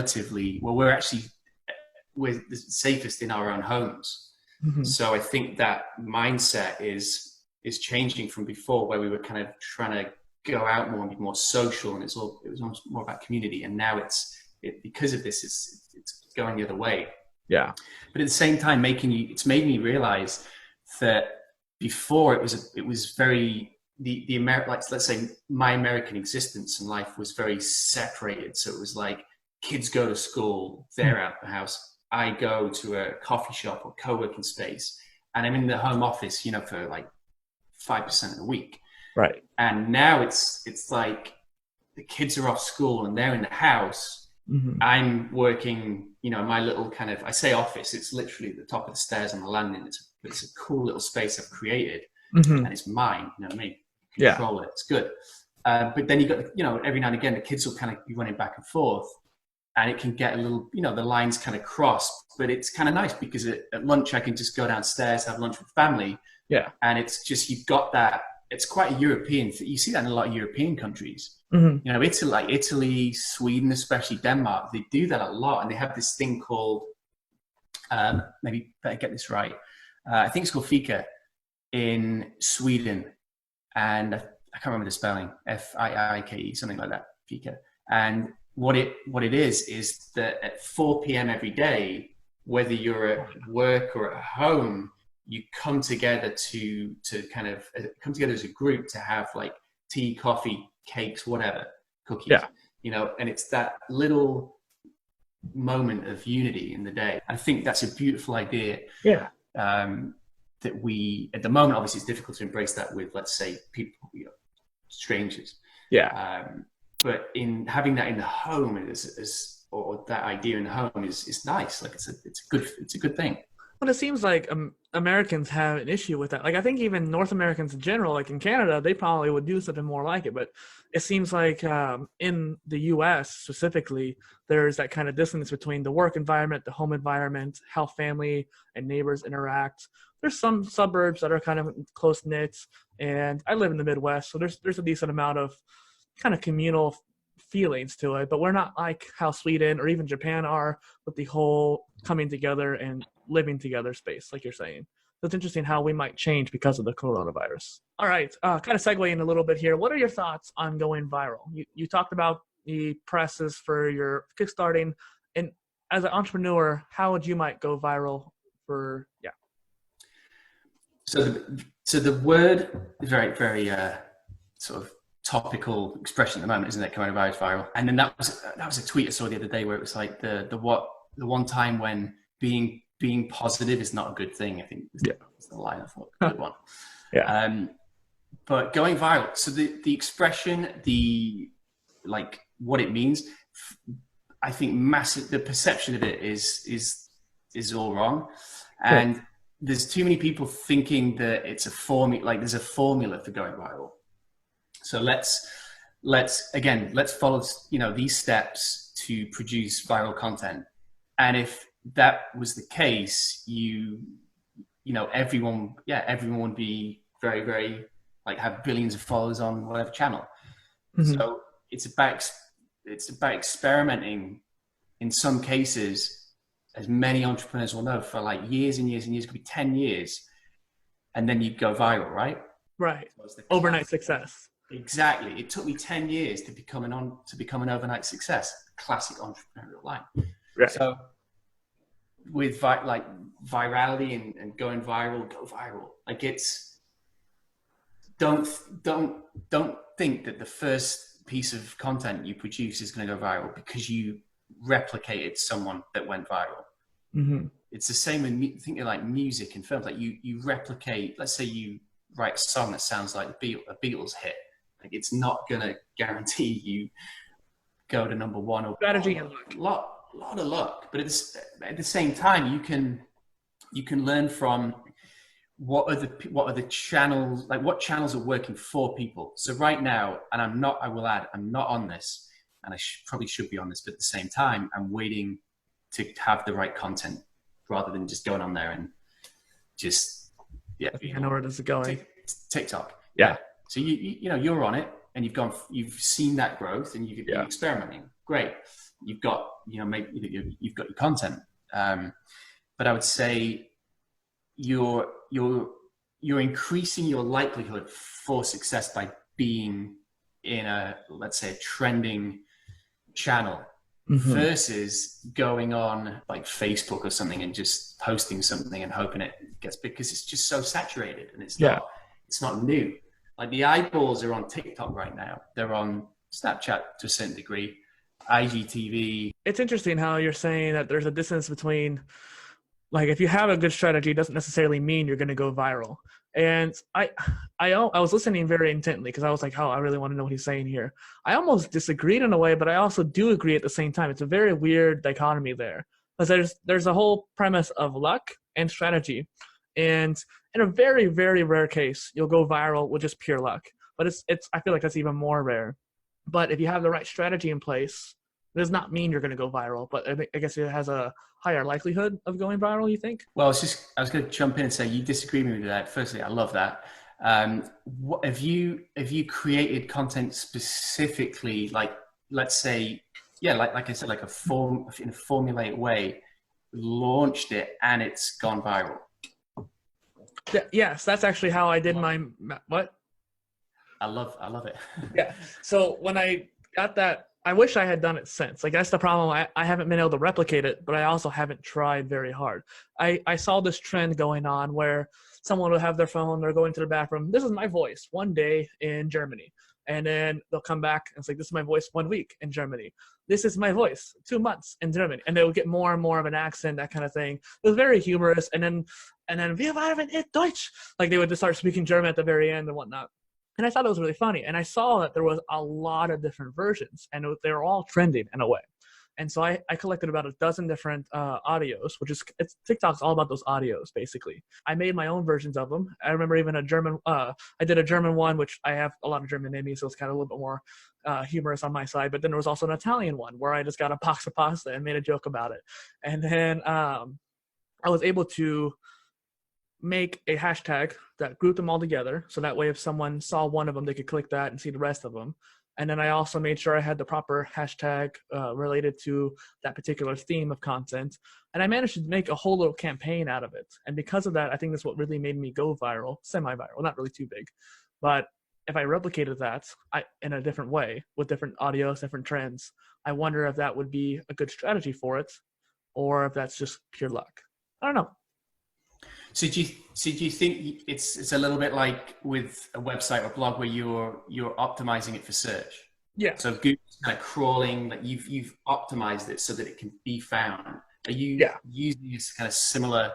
the safest in our own homes. Mm-hmm. So I think that mindset is changing from before, where we were kind of trying to go out more and be more social, and it was almost more about community. And now because of this, it's going the other way. Yeah. But at the same time, it's made me realize that before it was very let's say my American existence and life was very separated. So it was like kids go to school, they're out the house. I go to a coffee shop or co-working space, and I'm in the home office, for like 5% of the week. Right. And now it's like the kids are off school and they're in the house. Mm-hmm. I'm working, in my little kind of, I say office, it's literally at the top of the stairs on the landing. It's a cool little space I've created, and it's mine, me. Control it. It's good. But then you got, every now and again, the kids will kind of be running back and forth, and it can get a little, the lines kind of cross, but it's kind of nice because at lunch, I can just go downstairs, have lunch with family. Yeah. And it's just, you've got that, it's quite a European, you see that in a lot of European countries. Mm-hmm. Italy, Sweden, especially Denmark, they do that a lot. And they have this thing called, maybe better get this right. I think it's called fika in Sweden. And I can't remember the spelling, F-I-I-K-E, something like that, fika. And what it is that at 4 p.m. every day, whether you're at work or at home, you come together to kind of come together as a group to have like tea, coffee, cakes, whatever, cookies. Yeah. And it's that little moment of unity in the day. I think that's a beautiful idea. Yeah. That we, at the moment, obviously it's difficult to embrace that with, let's say, people, strangers. Yeah. But in having that in the home or that idea in the home is nice. Like it's a good thing. But it seems like Americans have an issue with that. Like I think even North Americans in general, like in Canada, they probably would do something more like it. But it seems like in the U.S. specifically, there's that kind of dissonance between the work environment, the home environment, how family and neighbors interact. There's some suburbs that are kind of close knit, and I live in the Midwest, so there's a decent amount of kind of communal feelings to it. But we're not like how Sweden or even Japan are with the whole coming together and living together space, like you're saying. So it's interesting how we might change because of the coronavirus. All right, kind of segueing a little bit here. What are your thoughts on going viral? You talked about the presses for your kickstarting, and as an entrepreneur, how would you might go viral for So the word is very, very sort of topical expression at the moment, isn't it? Coronavirus viral. And then that was a tweet I saw the other day where it was like the one time when being positive is not a good thing. I think it's the line I thought. Good one. Yeah. But going viral. So the expression, what it means, I think the perception of it is all wrong. And there's too many people thinking that it's a formula, like there's a formula for going viral. So let's follow, these steps to produce viral content. And if that was the case, everyone would be very, very have billions of followers on whatever channel. Mm-hmm. So it's about experimenting in some cases as many entrepreneurs will know, for like years and years and years, it could be 10 years, and then you go viral, right? Right. So it's the Overnight classic. Success. Exactly. It took me 10 years to become an overnight success. Classic entrepreneurial line. Right. So with virality and going viral, go viral. Like, it's don't think that the first piece of content you produce is going to go viral because you replicated someone that went viral. Mm-hmm. It's the same with think like music and films. Like you replicate. Let's say you write a song that sounds like a Beatles hit. Like, it's not going to guarantee you go to number one or strategy and luck. Lot of luck. But at the same time, you can learn from what are the channels, like what channels are working for people. So right now, and I'm not on this, and I probably should be on this, but at the same time, I'm waiting to have the right content rather than just going on there and just, I know where this is going. TikTok. Yeah. So you're on it, and you've seen that growth, and you're experimenting. Great. You've got, maybe you've got your content. But I would say you're increasing your likelihood for success by being in let's say a trending channel, versus going on like Facebook or something and just posting something and hoping it gets big, because it's just so saturated and it's not new. Like, the eyeballs are on TikTok right now. They're on Snapchat to a certain degree, IGTV. It's interesting how you're saying that there's a distance between, like, if you have a good strategy, it doesn't necessarily mean you're going to go viral. And I was listening very intently because I was like, oh, I really want to know what he's saying here. I almost disagreed in a way, but I also do agree at the same time. It's a very weird dichotomy there, because there's a whole premise of luck and strategy. And in a very, very rare case, you'll go viral with just pure luck. But I feel like that's even more rare. But if you have the right strategy in place, it does not mean you're going to go viral. But I guess it has a higher likelihood of going viral, you think? Well, I was going to jump in and say, you disagree with me with that. Firstly, I love that. What have you created content specifically, like, let's say, like I said, like in a formulaic way, launched it and it's gone viral? Yes, that's actually how I did my what? I love it. Yeah. So when I got that, I wish I had done it since. Like, that's the problem. I haven't been able to replicate it, but I also haven't tried very hard. I saw this trend going on where someone will have their phone, they're going to the bathroom. This is my voice one day in Germany. And then they'll come back and it's like, this is my voice 1 week in Germany. This is my voice 2 months in Germany. And they would get more and more of an accent, that kind of thing. It was very humorous. And then wir waren in Deutsch. Like, they would just start speaking German at the very end and whatnot. And I thought it was really funny. And I saw that there was a lot of different versions, and they were all trending in a way. And so I collected about a dozen different audios, TikTok's all about those audios, basically. I made my own versions of them. I remember even I did a German one, which I have a lot of German in me, so it's kind of a little bit more humorous on my side. But then there was also an Italian one where I just got a box of pasta and made a joke about it. And then I was able to make a hashtag that grouped them all together. So that way, if someone saw one of them, they could click that and see the rest of them. And then I also made sure I had the proper hashtag related to that particular theme of content. And I managed to make a whole little campaign out of it. And because of that, I think that's what really made me go viral, semi-viral, not really too big. But if I replicated that in a different way with different audios, different trends, I wonder if that would be a good strategy for it, or if that's just pure luck. I don't know. So do you think it's a little bit like with a website or blog where you're optimizing it for search? Yeah. So Google's kind of crawling, like you've optimized it so that it can be found. Are you using this kind of similar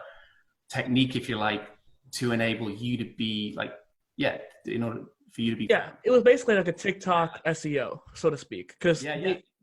technique, if you like, to enable you to be in order for you to be found? It was basically like a TikTok SEO, so to speak, because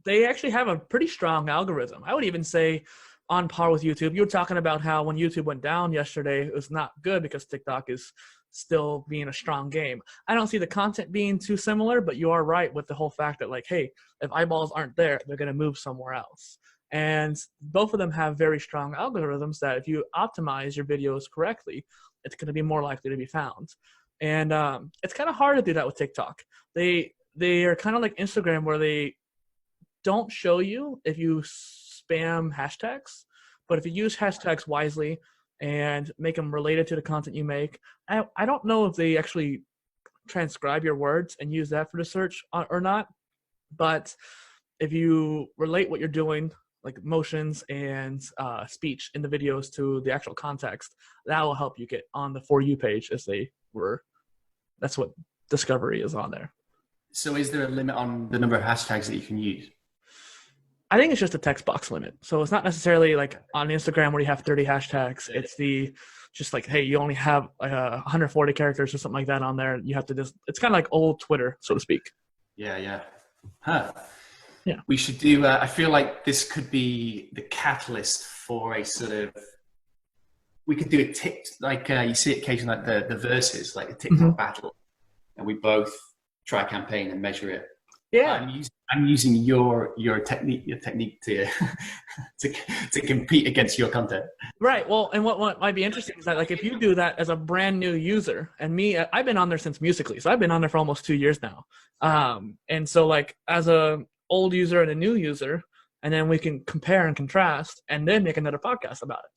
they actually have a pretty strong algorithm. I would even say on par with YouTube. You were talking about how when YouTube went down yesterday, it was not good because TikTok is still being a strong game. I don't see the content being too similar, but you are right with the whole fact that, like, hey, if eyeballs aren't there, they're going to move somewhere else. And both of them have very strong algorithms that if you optimize your videos correctly, it's going to be more likely to be found. And it's kind of hard to do that with TikTok. They are kind of like Instagram, where they don't show you if you spam hashtags, but if you use hashtags wisely and make them related to the content you make, I don't know if they actually transcribe your words and use that for the search or not, but if you relate what you're doing, like motions and speech in the videos, to the actual context, that will help you get on the For You page, as they were. That's what discovery is on there. So is there a limit on the number of hashtags that you can use? I think it's just a text box limit. So it's not necessarily like on Instagram where you have 30 hashtags. It's just like, hey, you only have 140 characters or something like that on there. You have to just, it's kind of like old Twitter, so to speak. Yeah. Huh. Yeah. We should do, I feel like this could be the catalyst for a sort of, we could do you see it occasionally, like the verses, like a TikTok battle, and we both try a campaign and measure it. Yeah. I'm using your technique to to compete against your content. Right. Well, and what might be interesting is that, like, if you do that as a brand new user, and me, I've been on there since Musical.ly, so I've been on there for almost 2 years now. And so, like, as a old user and a new user, and then we can compare and contrast, and then make another podcast about it.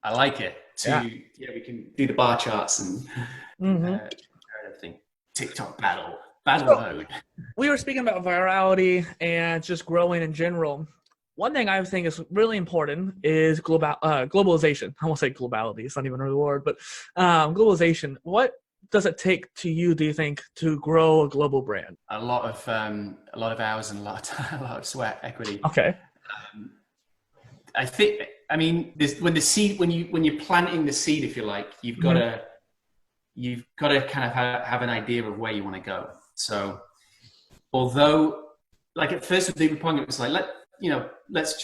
I like it. We can do the bar charts and everything. TikTok battle mode. We were speaking about virality and just growing in general. One thing I think is really important is globalization. I won't say globality; it's not even a real word, but globalization. What does it take to you, do you think, to grow a global brand? A lot of hours and a lot of sweat equity. Okay. I think. I mean, when you're planting the seed, if you like, you've got to kind of have an idea of where you want to go. So, although, like at first with the point, it was like, let's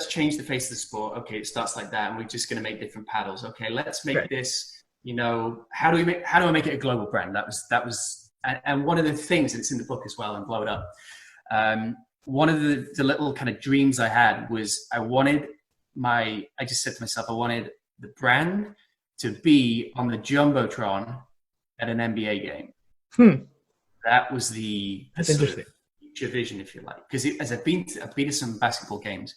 change the face of the sport. Okay, it starts like that, and we're just going to make different paddles. Okay, let's make this. How do I make it a global brand? That was, and one of the things that's in the book as well, and blow it up. One of the little kind of dreams I had was I just said to myself, I wanted the brand to be on the Jumbotron at an NBA game. That was the interesting future vision, if you like. Because as I've been to some basketball games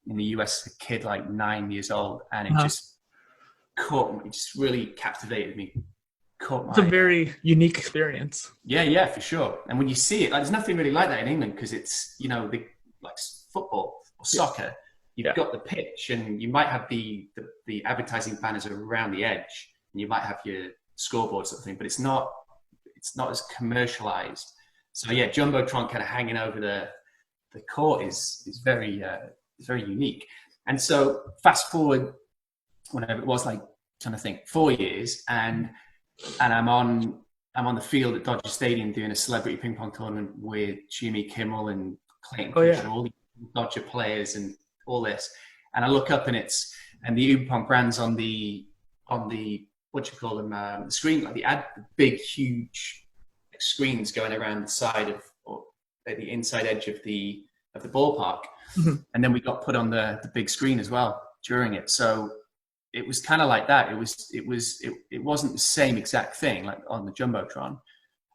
in the US, a kid like 9 years old, and it just caught me. It just really captivated me. It's a very unique experience. Yeah, for sure. And when you see it, like, there's nothing really like that in England, because it's like football or soccer. You've got the pitch, and you might have the advertising banners around the edge, and you might have your scoreboard sort of thing, but it's not as commercialized. So yeah, Jumbotron kind of hanging over the court is very unique. And so fast forward, whenever it was, like, trying to think, 4 years, and I'm on the field at Dodger Stadium doing a celebrity ping pong tournament with Jimmy Kimmel and Clayton Kershaw, all the Dodger players and all this, and I look up and the Ubipong brand's on the what you call them, the screen, like the big huge screens going around the side of, or the inside edge of the ballpark, and then we got put on the big screen as well during it. So it was kind of like that. It wasn't the same exact thing like on the Jumbotron,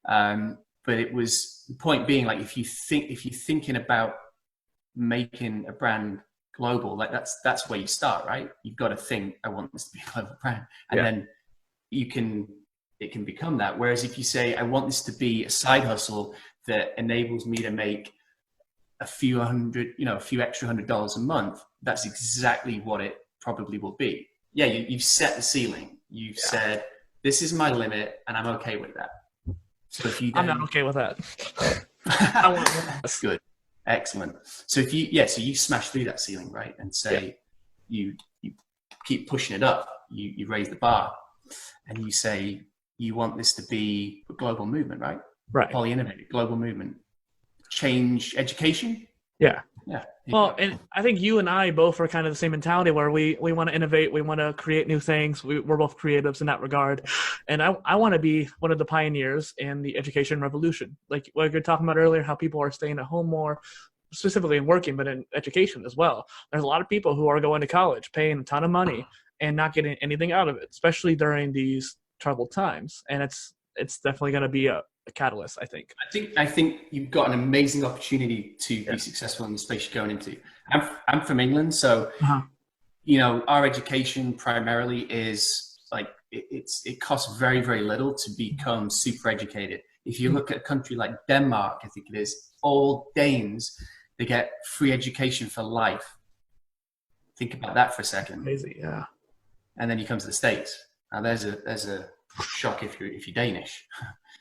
but it was, the point being, like, if you're thinking about making a brand global, like that's where you start, right? You've got to think, I want this to be a global brand, and then it can become that. Whereas if you say, I want this to be a side hustle that enables me to make a few extra $100 a month, that's exactly what it probably will be. Yeah, you've set the ceiling. You've said, this is my limit, and I'm okay with that. So if I'm not okay with that. That's good. Excellent. So if you smash through that ceiling, right, and say you keep pushing it up, you raise the bar, and you say you want this to be a global movement, right? Right. PolyInnovator, global movement. Change education. Yeah. Well, and I think you and I both are kind of the same mentality, where we want to innovate, we want to create new things. We're both creatives in that regard. And I want to be one of the pioneers in the education revolution. Like what you're talking about earlier, how people are staying at home more, specifically in working, but in education as well. There's a lot of people who are going to college, paying a ton of money and not getting anything out of it, especially during these troubled times. And it's definitely going to be a catalyst, I think. I think you've got an amazing opportunity to be successful in the space you're going into. I'm from England, so our education primarily is like, it costs very, very little to become super educated. If you look at a country like Denmark, I think it is, all Danes, they get free education for life. Think about that for a second. Crazy, yeah. And then you come to the States. Now there's a shock if you're Danish.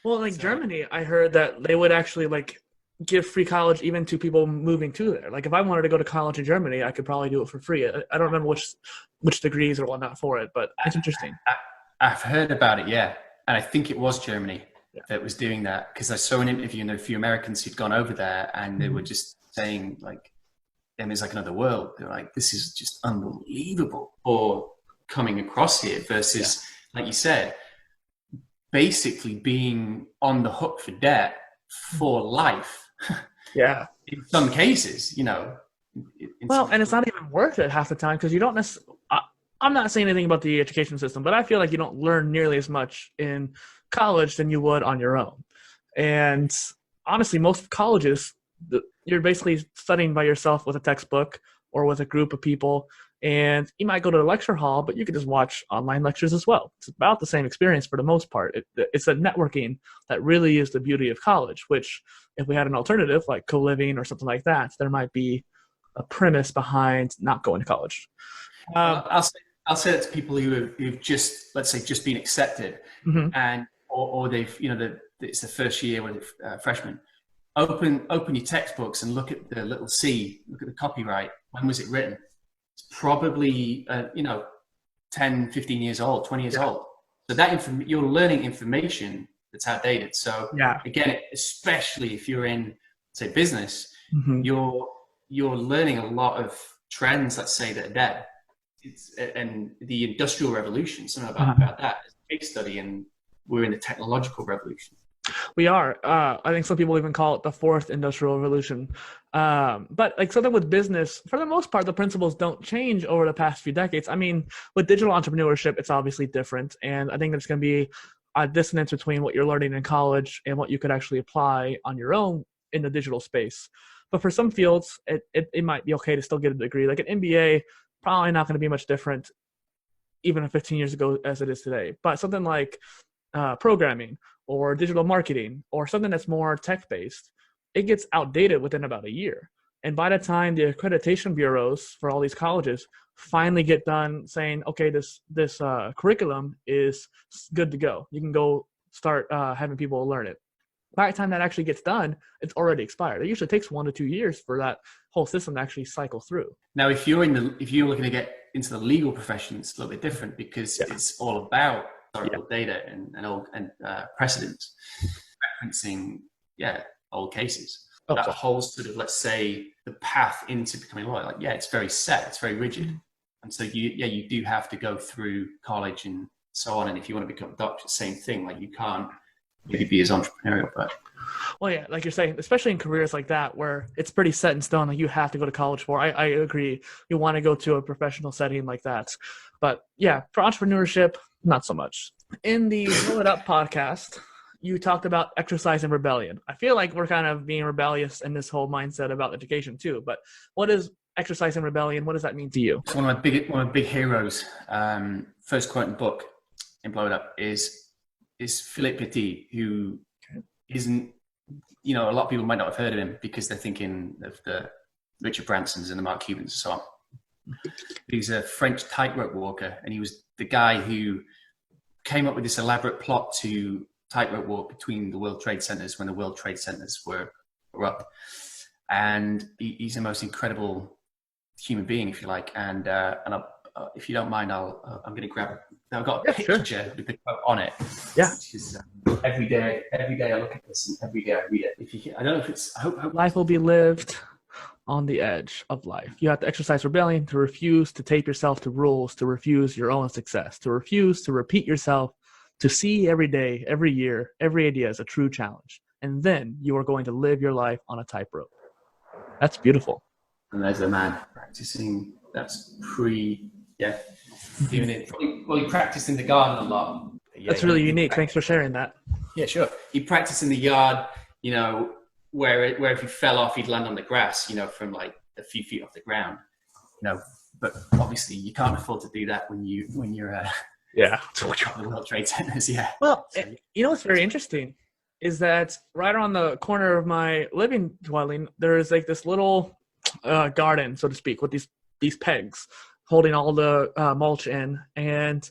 Well, like Germany, I heard that they would actually like give free college even to people moving to there. Like if I wanted to go to college in Germany, I could probably do it for free. I don't remember which degrees or whatnot for it, but it's interesting. I've heard about it, yeah. And I think it was Germany that was doing that, because I saw an interview and a few Americans who'd gone over there and they were just saying like, it's like another world. They're like, this is just unbelievable for coming across here versus, like you said, basically being on the hook for debt for life. Yeah. In some cases, Well, and it's not even worth it half the time, because you don't necessarily, I'm not saying anything about the education system, but I feel like you don't learn nearly as much in college than you would on your own. And honestly, most colleges, you're basically studying by yourself with a textbook or with a group of people, and you might go to a lecture hall, but you can just watch online lectures as well. It's about the same experience for the most part. It's a networking that really is the beauty of college, which if we had an alternative like co-living or something like that, there might be a premise behind not going to college. I'll say that to people who've just, let's say, just been accepted, and or they've, it's the first year when they're freshmen. Open your textbooks and look at the little C, look at the copyright. When was it written? It's probably, 10, 15 years old, 20 years old. So that you're learning information that's outdated. So again, especially if you're in, say, business, you're learning a lot of trends, let's say, that are dead. And the Industrial Revolution, something about that is a case study, and we're in the technological revolution. We are. I think some people even call it the fourth industrial revolution. But like something with business, for the most part, the principles don't change over the past few decades. I mean, with digital entrepreneurship, it's obviously different. And I think there's going to be a dissonance between what you're learning in college and what you could actually apply on your own in the digital space. But for some fields, it might be okay to still get a degree. Like an MBA, probably not going to be much different even 15 years ago as it is today. But something like programming or digital marketing or something that's more tech-based, it gets outdated within about a year. And by the time the accreditation bureaus for all these colleges finally get done saying, okay, this curriculum is good to go, you can go start having people learn it. By the time that actually gets done, it's already expired. It usually takes 1 to 2 years for that whole system to actually cycle through. Now, if you're looking to get into the legal profession, it's a little bit different, because it's all about historical data and precedents, referencing old cases. That whole sort of, let's say, the path into becoming a lawyer, it's very set, it's very rigid, and so you do have to go through college and so on. And if you want to become a doctor, same thing. Like, you can't maybe be as entrepreneurial, but like you're saying, especially in careers like that where it's pretty set in stone, like you have to go to college for. I agree. You want to go to a professional setting like that, but for entrepreneurship, not so much. In the Blow It Up podcast, you talked about exercise and rebellion. I feel like we're kind of being rebellious in this whole mindset about education too. But what is exercise and rebellion? What does that mean to you? One of my big heroes, first quote in the book in Blow It Up is Philippe Petit, who isn't, a lot of people might not have heard of him because they're thinking of the Richard Bransons and the Mark Cubans and so on. He's a French tightrope walker, and he was the guy who came up with this elaborate plot to tightrope walk between the World Trade Centers when the World Trade Centers were up. And he's the most incredible human being, if you like. And if you don't mind, I'm going to grab it. I've got a picture with the quote on it. Yeah. Which is every day I look at this, and every day I read it. I don't know if it's. I hope life will be lived on the edge of life. You have to exercise rebellion, to refuse to tape yourself to rules, to refuse your own success, to refuse to repeat yourself, to see every day, every year, every idea as a true challenge. And then you are going to live your life on a tightrope. That's beautiful. And there's a man practicing. That's doing it. He practiced in the garden a lot. That's really unique. Thanks for sharing that. Yeah, sure. He practiced in the yard, where if he fell off, he'd land on the grass, from like a few feet off the ground. but obviously you can't afford to do that when you're Yeah. the World Trade Centers. Yeah. Well, So, you know what's very interesting is that right around the corner of my living dwelling, there is like this little garden, so to speak, with these pegs holding all the mulch in. And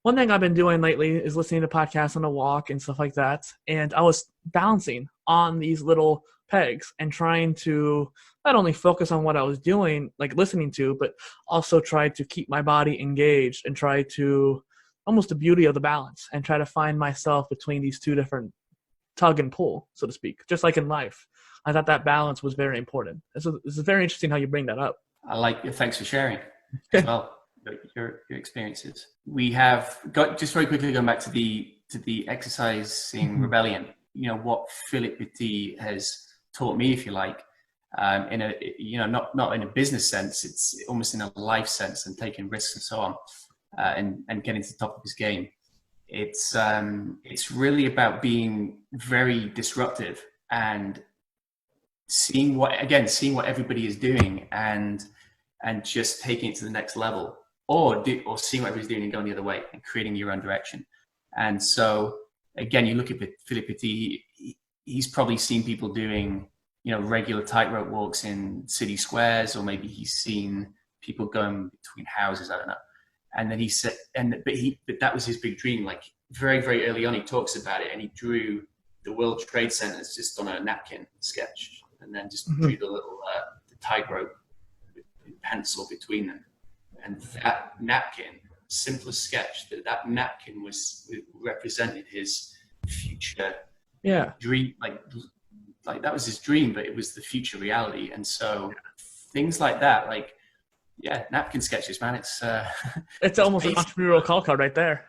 one thing I've been doing lately is listening to podcasts on a walk and stuff like that. And I was balancing on these little pegs and trying to not only focus on what I was doing, like listening to, but also try to keep my body engaged and try to almost the beauty of the balance and try to find myself between these two different tug and pull, so to speak, just like in life. I thought that balance was very important. So it's very interesting how you bring that up. I like it. Thanks for sharing as well your experiences. We have got, just very quickly going back to the exercising rebellion. You know what Philip Petit has taught me, if you like, in a, you know, not in a business sense, it's almost in a life sense, and taking risks and so on, and getting to the top of his game. It's really about being very disruptive and seeing what everybody is doing and just taking it to the next level, or seeing what everybody's doing and going the other way and creating your own direction. And so again, you look at Philip Petit, he's probably seen people doing, you know, regular tightrope walks in city squares, or maybe he's seen people going between houses, I don't know. And then he said, but that was his big dream. Like very, very early on, he talks about it, and he drew the World Trade Centers just on a napkin sketch, and then just drew the little the tightrope with pencil between them. And that napkin, simplest sketch, that napkin represented his future dream. Like that was his dream, but it was the future reality. And so things like that, like, yeah, napkin sketches, man. It's almost an entrepreneurial call card right there.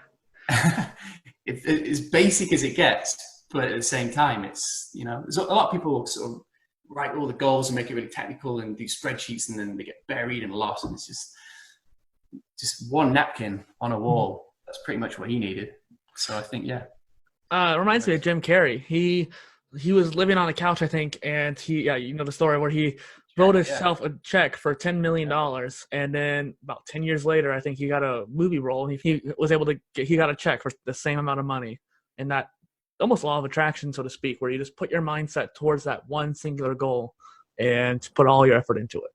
It's as basic as it gets, but at the same time, it's, you know, there's a lot of people sort of write all the goals and make it really technical and do spreadsheets, and then they get buried and lost. And it's just one napkin on a wall. That's pretty much what he needed. So I think, yeah. It reminds me of Jim Carrey. He was living on a couch, I think, and you know the story where he wrote himself a check for $10 million, and then about 10 years later, I think he got a movie role, and he was able to he got a check for the same amount of money. And that almost law of attraction, so to speak, where you just put your mindset towards that one singular goal and put all your effort into it.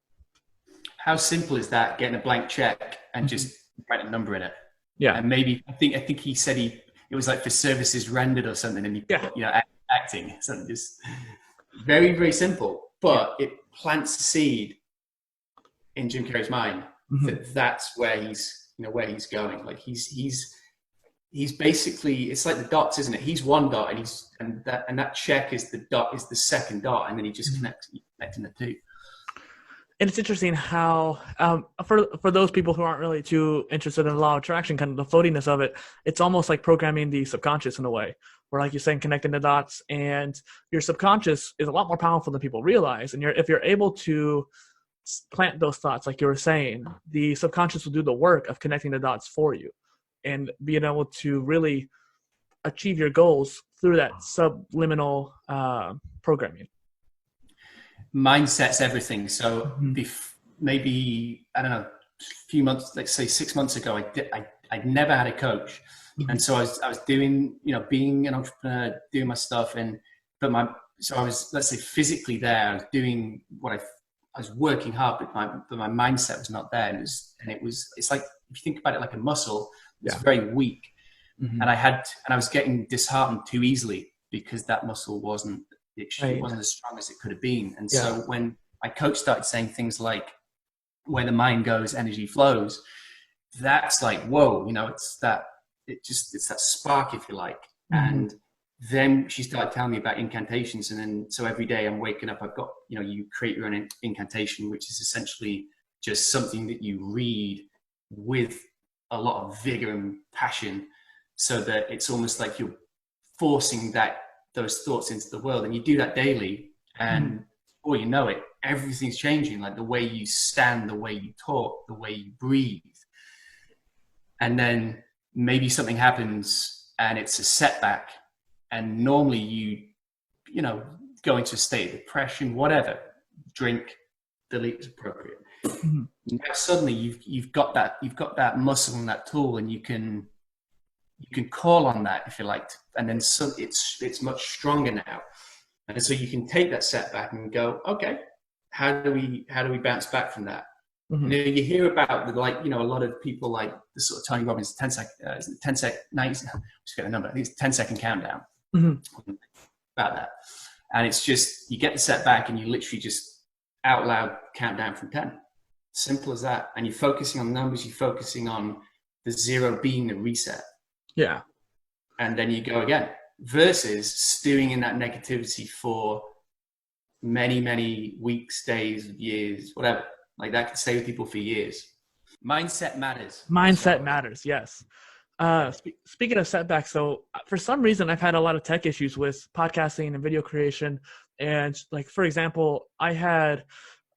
How simple is that? Getting a blank check and just write a number in it. Yeah. And maybe I think he said it was like for services rendered or something, and he put, you know, acting, something just very, very simple, but it plants a seed in Jim Carrey's mind that's where he's going. Like he's basically, it's like the dots, isn't it? He's one dot, and that check is the dot, is the second dot, and then he just connecting the two. And it's interesting how, for those people who aren't really too interested in the law of attraction, kind of the floatiness of it, it's almost like programming the subconscious in a way, where, like you're saying, connecting the dots, and your subconscious is a lot more powerful than people realize. And if you're able to plant those thoughts, like you were saying, the subconscious will do the work of connecting the dots for you and being able to really achieve your goals through that subliminal programming. Mindset's everything. So maybe, I don't know, a few months, let's say 6 months ago, I'd never had a coach. And so I was doing, you know, being an entrepreneur, doing my stuff. So I was, let's say, physically there. I was doing I was working hard, but my mindset was not there. And it's like, if you think about it like a muscle, it's very weak. And I was getting disheartened too easily because that muscle wasn't as strong as it could have been. And so when my coach started saying things like, where the mind goes, energy flows, that's like, whoa, you know, it's that spark, if you like. And then she started telling me about incantations. And then, so every day I'm waking up, I've got, you know, you create your own incantation, which is essentially just something that you read with a lot of vigor and passion, so that it's almost like you're forcing those thoughts into the world. And you do that daily, and before you know it, everything's changing. Like the way you stand, the way you talk, the way you breathe. And then maybe something happens and it's a setback, and normally you know, go into a state of depression, whatever, drink, delete is appropriate. Now suddenly you've got that muscle and that tool, and you can call on that if you like, and then so it's much stronger now, and so you can take that setback and go, okay, how do we bounce back from that? Mm-hmm. You hear about a lot of people like the sort of Tony Robbins 10 second, nice, I forget the number. I think it's 10-second countdown. Mm-hmm. About that, and it's just you get the setback and you literally just out loud count down from 10. Simple as that. And you're focusing on numbers. You're focusing on the 0 being the reset. Yeah. And then you go again. Versus stewing in that negativity for many, many weeks, days, years, whatever. Like that can stay with people for years. Mindset matters. Mindset matters, yes. Speaking of setbacks, so for some reason, I've had a lot of tech issues with podcasting and video creation. And like, for example, I had,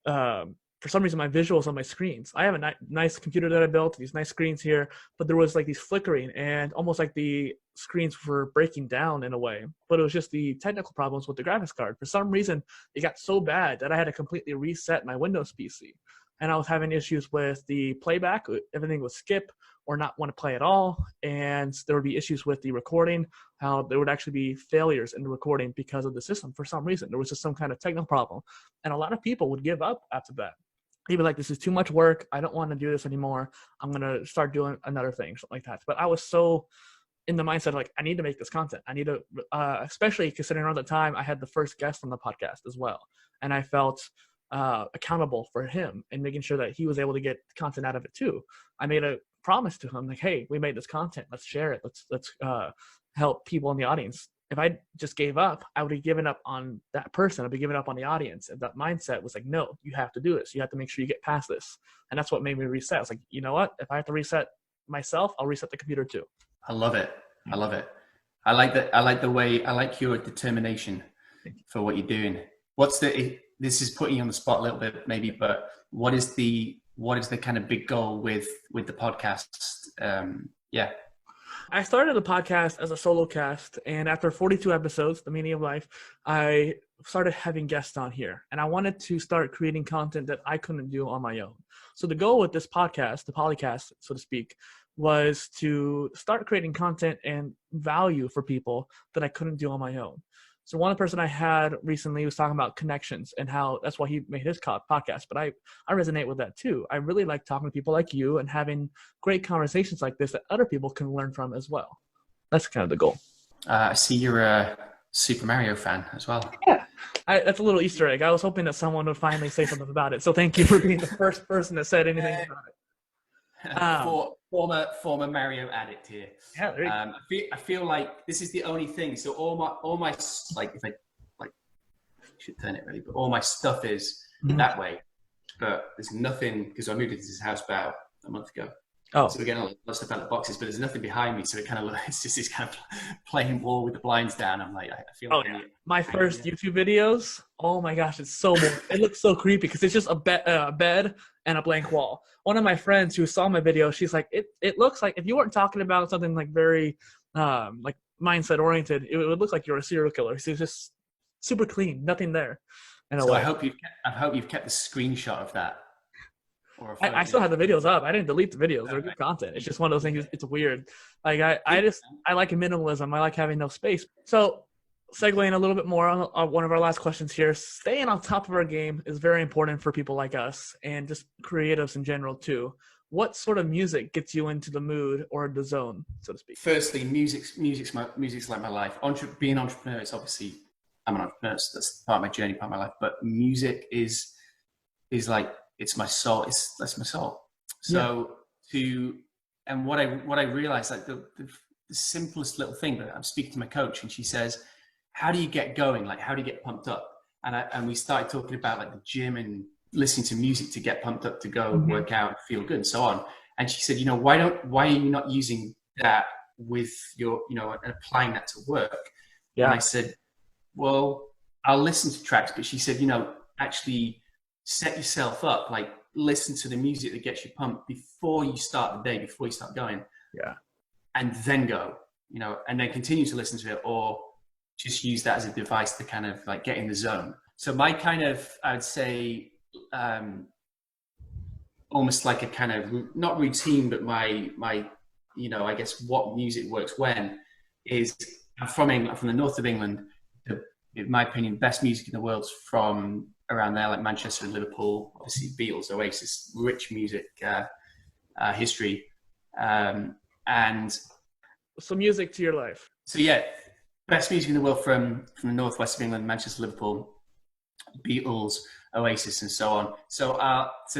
for some reason, my visuals on my screens. I have a nice computer that I built, these nice screens here, but there was like these flickering and almost like the screens were breaking down in a way. But it was just the technical problems with the graphics card. For some reason, it got so bad that I had to completely reset my Windows PC. And I was having issues with the playback. Everything would skip or not want to play at all. And there would be issues with the recording, how there would actually be failures in the recording because of the system for some reason. There was just some kind of technical problem. And a lot of people would give up after that. They'd be like, this is too much work. I don't want to do this anymore. I'm going to start doing another thing, something like that. But I was so in the mindset, like, I need to make this content. I need to, especially considering around the time I had the first guest on the podcast as well. And I felt accountable for him and making sure that he was able to get content out of it too. I made a promise to him, like, hey, we made this content. Let's share it. Let's help people in the audience. If I just gave up, I would have given up on that person. I'd be giving up on the audience. And that mindset was like, no, you have to do this. You have to make sure you get past this. And that's what made me reset. I was like, you know what? If I have to reset myself, I'll reset the computer too. I love it. I love it. I like that. I like your determination for what you're doing. This is putting you on the spot a little bit maybe, but what is the kind of big goal with the podcast? I started the podcast as a solo cast, and after 42 episodes, The Meaning of Life, I started having guests on here, and I wanted to start creating content that I couldn't do on my own. So the goal with this podcast, the Polycast, so to speak, was to start creating content and value for people that I couldn't do on my own. So one person I had recently was talking about connections and how that's why he made his podcast. But I resonate with that too. I really like talking to people like you and having great conversations like this that other people can learn from as well. That's kind of the goal. I see you're a Super Mario fan as well. Yeah, that's a little Easter egg. I was hoping that someone would finally say something about it. So thank you for being the first person that said anything about it. Former Mario addict here. Yeah, there you go. I feel like this is the only thing. So all my like, if I like, should turn it really, but all my stuff is that way. But there's nothing, because I moved into this house about a month ago. Oh, so we're getting a lot of stuff out of the boxes, but there's nothing behind me. So it kind of it's just this kind of plain wall with the blinds down. I'm like, I feel. Oh yeah. My first YouTube videos. Oh my gosh, it's so boring. It looks so creepy because it's just a bed and a blank wall. One of my friends who saw my video, she's like, it looks like if you weren't talking about something like very like mindset oriented, it would look like you're a serial killer. So it's just super clean, nothing there. So I hope you've kept the screenshot of that. I still have the videos up. I didn't delete the videos. They're good content. It's just one of those things. It's weird. Like I like minimalism. I like having no space. So segueing a little bit more on one of our last questions here, staying on top of our game is very important for people like us and just creatives in general too. What sort of music gets you into the mood or the zone, so to speak? Firstly, music's like my life. Being an entrepreneur is obviously, I'm an entrepreneur, so that's part of my journey, part of my life. But music is like, it's my soul. That's my soul. So and what I realized, like the simplest little thing, but I'm speaking to my coach and she says, how do you get going? Like, how do you get pumped up? And we started talking about like the gym and listening to music to get pumped up to go work out, feel good, and so on. And she said, why are you not using that with your, and applying that to work? Yeah. And I said, well, I'll listen to tracks, but she said, actually set yourself up, like listen to the music that gets you pumped before you start the day, before you start going. Yeah. And then go, and then continue to listen to it, or just use that as a device to kind of like get in the zone. So my kind of, I'd say, almost like a kind of not routine, but my I guess what music works when is I'm from England, from the north of England. In my opinion, best music in the world's from around there, like Manchester and Liverpool. Obviously, Beatles, Oasis, rich music history, and So music to your life. so yeah, best music in the world from the northwest of England, Manchester, Liverpool, Beatles, Oasis, and so on. So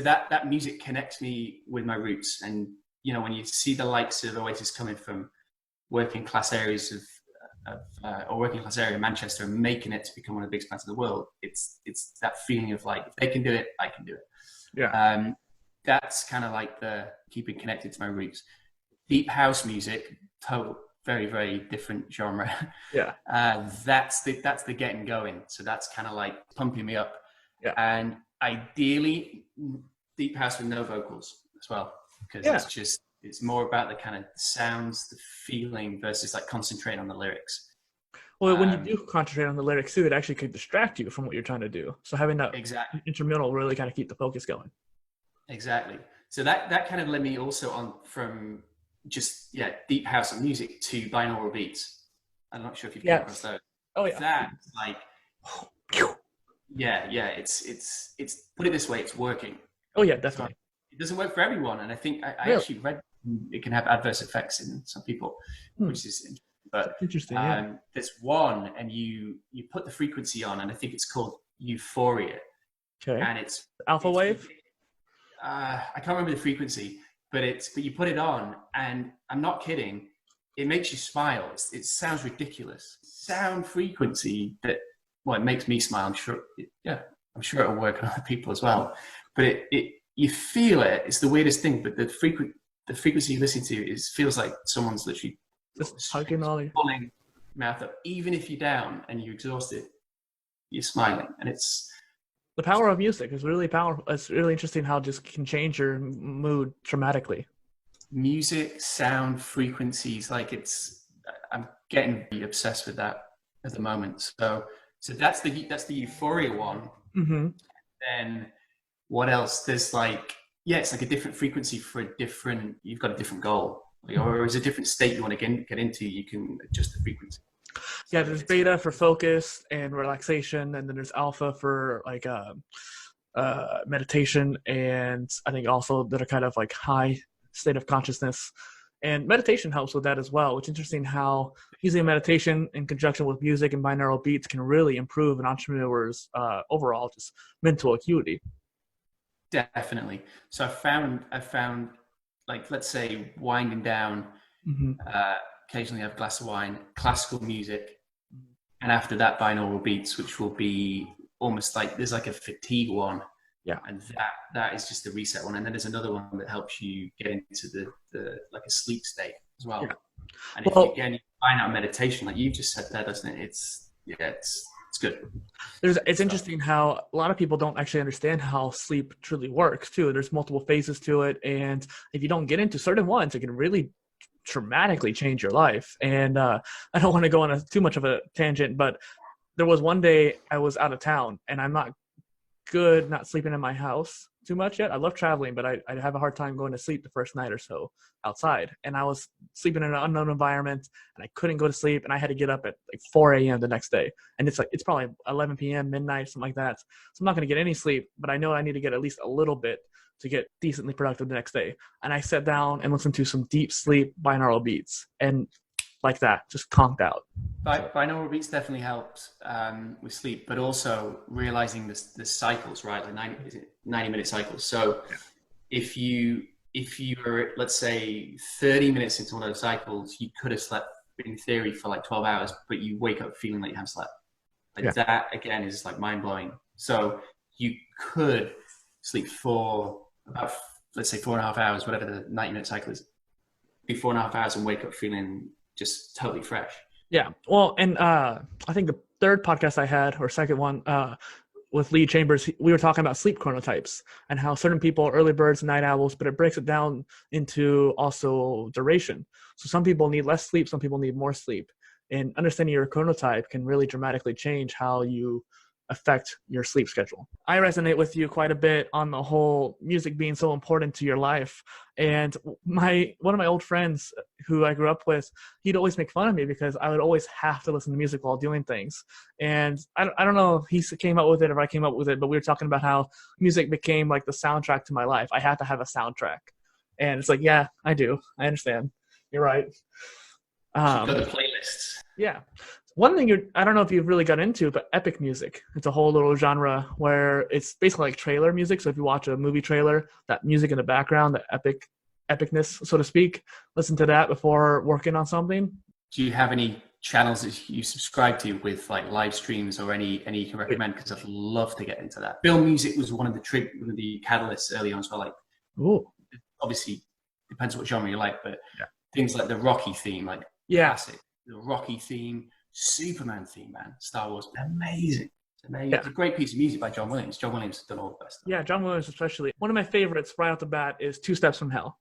that music connects me with my roots, and when you see the likes of Oasis coming from working class areas or working class area of Manchester and making it to become one of the biggest bands in the world, it's that feeling of like, if they can do it, I can do it. Yeah. That's kind of like the keeping connected to my roots. Deep house music, total, very, very different genre. Yeah. That's the getting going. So that's kind of like pumping me up. Yeah. And ideally, deep house with no vocals as well, because it's more about the kind of sounds, the feeling versus like concentrating on the lyrics. Well, when you do concentrate on the lyrics too, it actually could distract you from what you're trying to do. So having that instrumental will really kind of keep the focus going. Exactly. So that kind of led me also on from just deep house and music to binaural beats. I'm not sure if you've come across those. Oh yeah. That's like it's put it this way, it's working. Oh yeah, definitely. It doesn't work for everyone, and I think I actually read it can have adverse effects in some people, which is interesting. But interesting. There's one, and you put the frequency on, and I think it's called Euphoria. Okay. And it's alpha wave. I can't remember the frequency, but you put it on, and I'm not kidding. It makes you smile. It sounds ridiculous. Sound frequency that it makes me smile. I'm sure. I'm sure it'll work on other people as well. But you feel it. It's the weirdest thing. But the frequency you listen to feels like someone's literally just hugging all you, pulling mouth up. Even if you're down and you're exhausted, you're smiling, and it's the power of music is really powerful. It's really interesting how it just can change your mood dramatically. Music, sound, frequencies, I'm getting obsessed with that at the moment. So that's the Euphoria one. Mm-hmm. Then what else? There's it's like a different frequency for you've got a different goal, or is a different state you want to get into. You can adjust the frequency. Yeah, there's beta for focus and relaxation, and then there's alpha for like meditation, and I think also that are kind of like high state of consciousness. And meditation helps with that as well, which is interesting how using meditation in conjunction with music and binaural beats can really improve an entrepreneur's overall just mental acuity. Definitely. So I found like, let's say, winding down, occasionally have a glass of wine, classical music, and after that binaural beats, which will be almost like there's like a fatigue one. Yeah. And that is just the reset one. And then there's another one that helps you get into the like a sleep state as well. Yeah. And if you find out meditation, like you just said there, doesn't it? It's good. It's interesting how a lot of people don't actually understand how sleep truly works too. There's multiple phases to it. And if you don't get into certain ones, it can really dramatically change your life. And I don't want to go on too much of a tangent, but there was one day I was out of town, and I'm not sleeping in my house too much yet. I love traveling, but I have a hard time going to sleep the first night or so outside. And I was sleeping in an unknown environment, and I couldn't go to sleep, and I had to get up at like 4 a.m. the next day. And it's probably 11 p.m., midnight, something like that. So I'm not going to get any sleep, but I know I need to get at least a little bit to get decently productive the next day. And I sat down and listened to some deep sleep binaural beats, and like that, just conked out. Binaural beats definitely helps with sleep, but also realizing the cycles, right? Like 90-minute cycles. So if you were, let's say, 30 minutes into one of those cycles, you could have slept in theory for like 12 hours, but you wake up feeling like you haven't slept. That again is like mind blowing. So you could sleep for about, let's say, 4.5 hours, whatever the 90-minute cycle is, be 4.5 hours and wake up feeling just totally fresh. Yeah. Well, and I think the third podcast I had, or second one, with Lee Chambers, we were talking about sleep chronotypes and how certain people are early birds and night owls, but it breaks it down into also duration. So some people need less sleep, some people need more sleep. And understanding your chronotype can really dramatically change how you affect your sleep schedule. I resonate with you quite a bit on the whole music being so important to your life. And one of my old friends who I grew up with, he'd always make fun of me because I would always have to listen to music while doing things. And I don't know if he came up with it or if I came up with it, but we were talking about how music became like the soundtrack to my life. I had to have a soundtrack. And it's like, yeah, I do. I understand. You're right. Got the playlists. Yeah. One thing I don't know if you've really got into, but epic music. It's a whole little genre where it's basically like trailer music. So if you watch a movie trailer, that music in the background, the epicness, so to speak, listen to that before working on something. Do you have any channels that you subscribe to with like live streams or any you can recommend? Because I'd love to get into that. Film music was one of the catalysts early on as well. Like, ooh, obviously depends what genre you like, but things like the Rocky theme, like classic, the Rocky theme, Superman theme, man, Star Wars, amazing. It's amazing. Yeah. It's a great piece of music by John Williams. John Williams has done all the best stuff. Yeah, John Williams especially. One of my favorites right off the bat is Two Steps from Hell.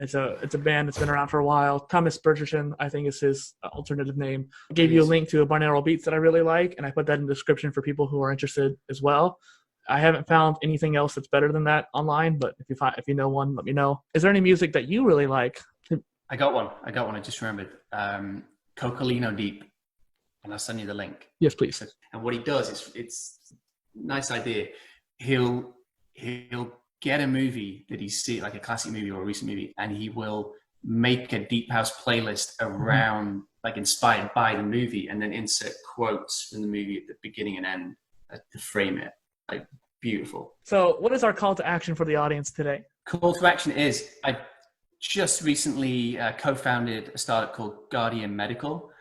It's a band that's been around for a while. Thomas Burgerson, I think, is his alternative name. I gave you a link to a Binaural Beats that I really like, and I put that in the description for people who are interested as well. I haven't found anything else that's better than that online, but if you know one, let me know. Is there any music that you really like? I got one. I just remembered. Cocalino Deep. And I'll send you the link. Yes, please. And what he does is, it's a nice idea. He'll get a movie that he's seen, like a classic movie or a recent movie, and he will make a deep house playlist around, like inspired by the movie, and then insert quotes from the movie at the beginning and end to frame it. Like, beautiful. So what is our call to action for the audience today? Call to action is, I just recently co-founded a startup called Guardia Medical.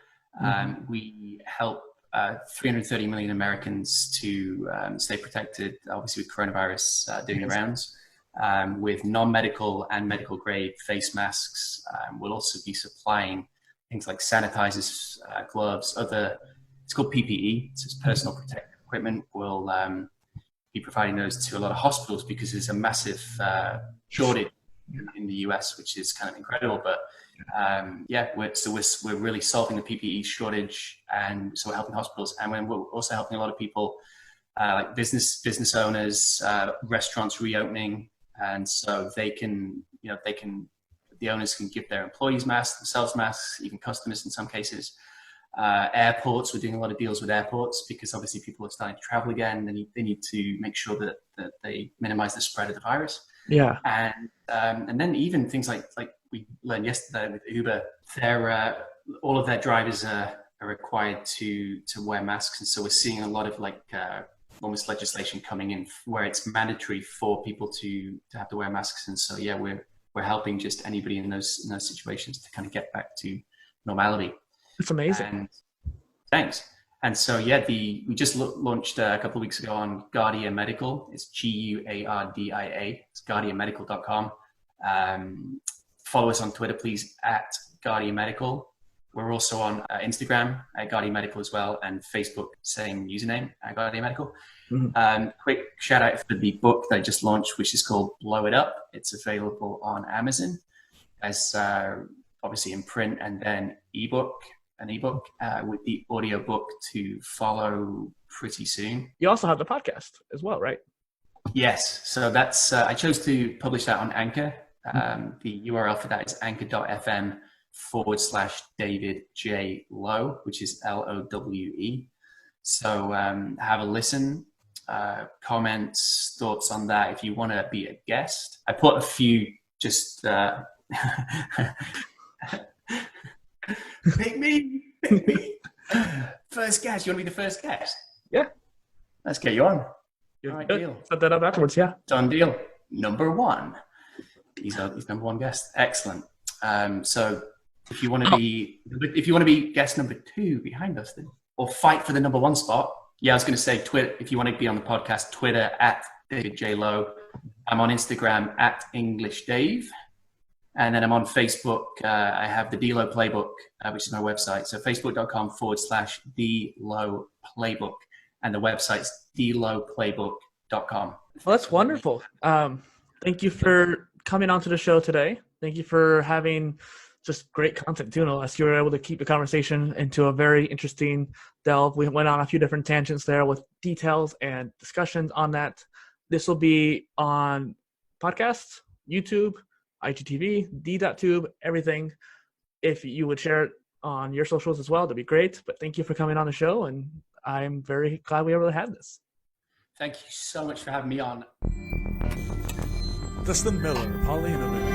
We help 330 million Americans to stay protected, obviously with coronavirus doing the rounds, with non-medical and medical grade face masks. We'll also be supplying things like sanitizers, gloves, it's called PPE, so it's personal protective equipment. We'll be providing those to a lot of hospitals because there's a massive shortage in the US, which is kind of incredible. But we're really solving the PPE shortage, and so we're helping hospitals, and we're also helping a lot of people like business owners, restaurants reopening, and so the owners can give their employees masks, themselves masks, even customers in some cases. Airports, we're doing a lot of deals with airports because obviously people are starting to travel again. They need to make sure that they minimize the spread of the virus. Yeah, and then even things like we learned yesterday with Uber, all of their drivers are required to wear masks, and so we're seeing a lot of almost legislation coming in where it's mandatory for people to have to wear masks, and so we're helping just anybody in those situations to kind of get back to normality. It's amazing. And thanks. And so we just launched a couple of weeks ago on Guardia Medical. It's Guardia. It's guardiamedical.com. Follow us on Twitter, please, at Guardia Medical. We're also on Instagram at Guardia Medical as well, and Facebook, same username at Guardia Medical. Quick shout out for the book that I just launched, which is called Blow It Up. It's available on Amazon as obviously in print, and then an ebook with the audio book to follow pretty soon. You also have the podcast as well, right? Yes. So that's I chose to publish that on Anchor. The URL for that is anchor.fm/David J. Lowe, which is Lowe. So have a listen, comments, thoughts on that. If you want to be a guest, I put a few just pick me. First guest. You want to be the first guest? Yeah. Let's get you on. All right, deal. Set that up afterwards. Yeah. Done deal. Number one. He's number one guest. Excellent. So if you want to be guest number two behind us, then, or fight for the number one spot. Yeah, I was going to say Twitter. If you want to be on the podcast, Twitter at David J. Lowe. I'm on Instagram at English Dave. And then I'm on Facebook. I have the D-Low Playbook, which is my website. So facebook.com/D-Low Playbook. And the website's dlowplaybook.com. Well, that's wonderful. Thank you for coming onto the show today. Thank you for having just great content too. No less, you were able to keep the conversation into a very interesting delve. We went on a few different tangents there with details and discussions on that. This will be on podcasts, YouTube, IGTV, D.Tube, everything. If you would share it on your socials as well, that'd be great. But thank you for coming on the show, and I'm very glad we were able to have this. Thank you so much for having me on. Dustin Miller, PolyInnovator.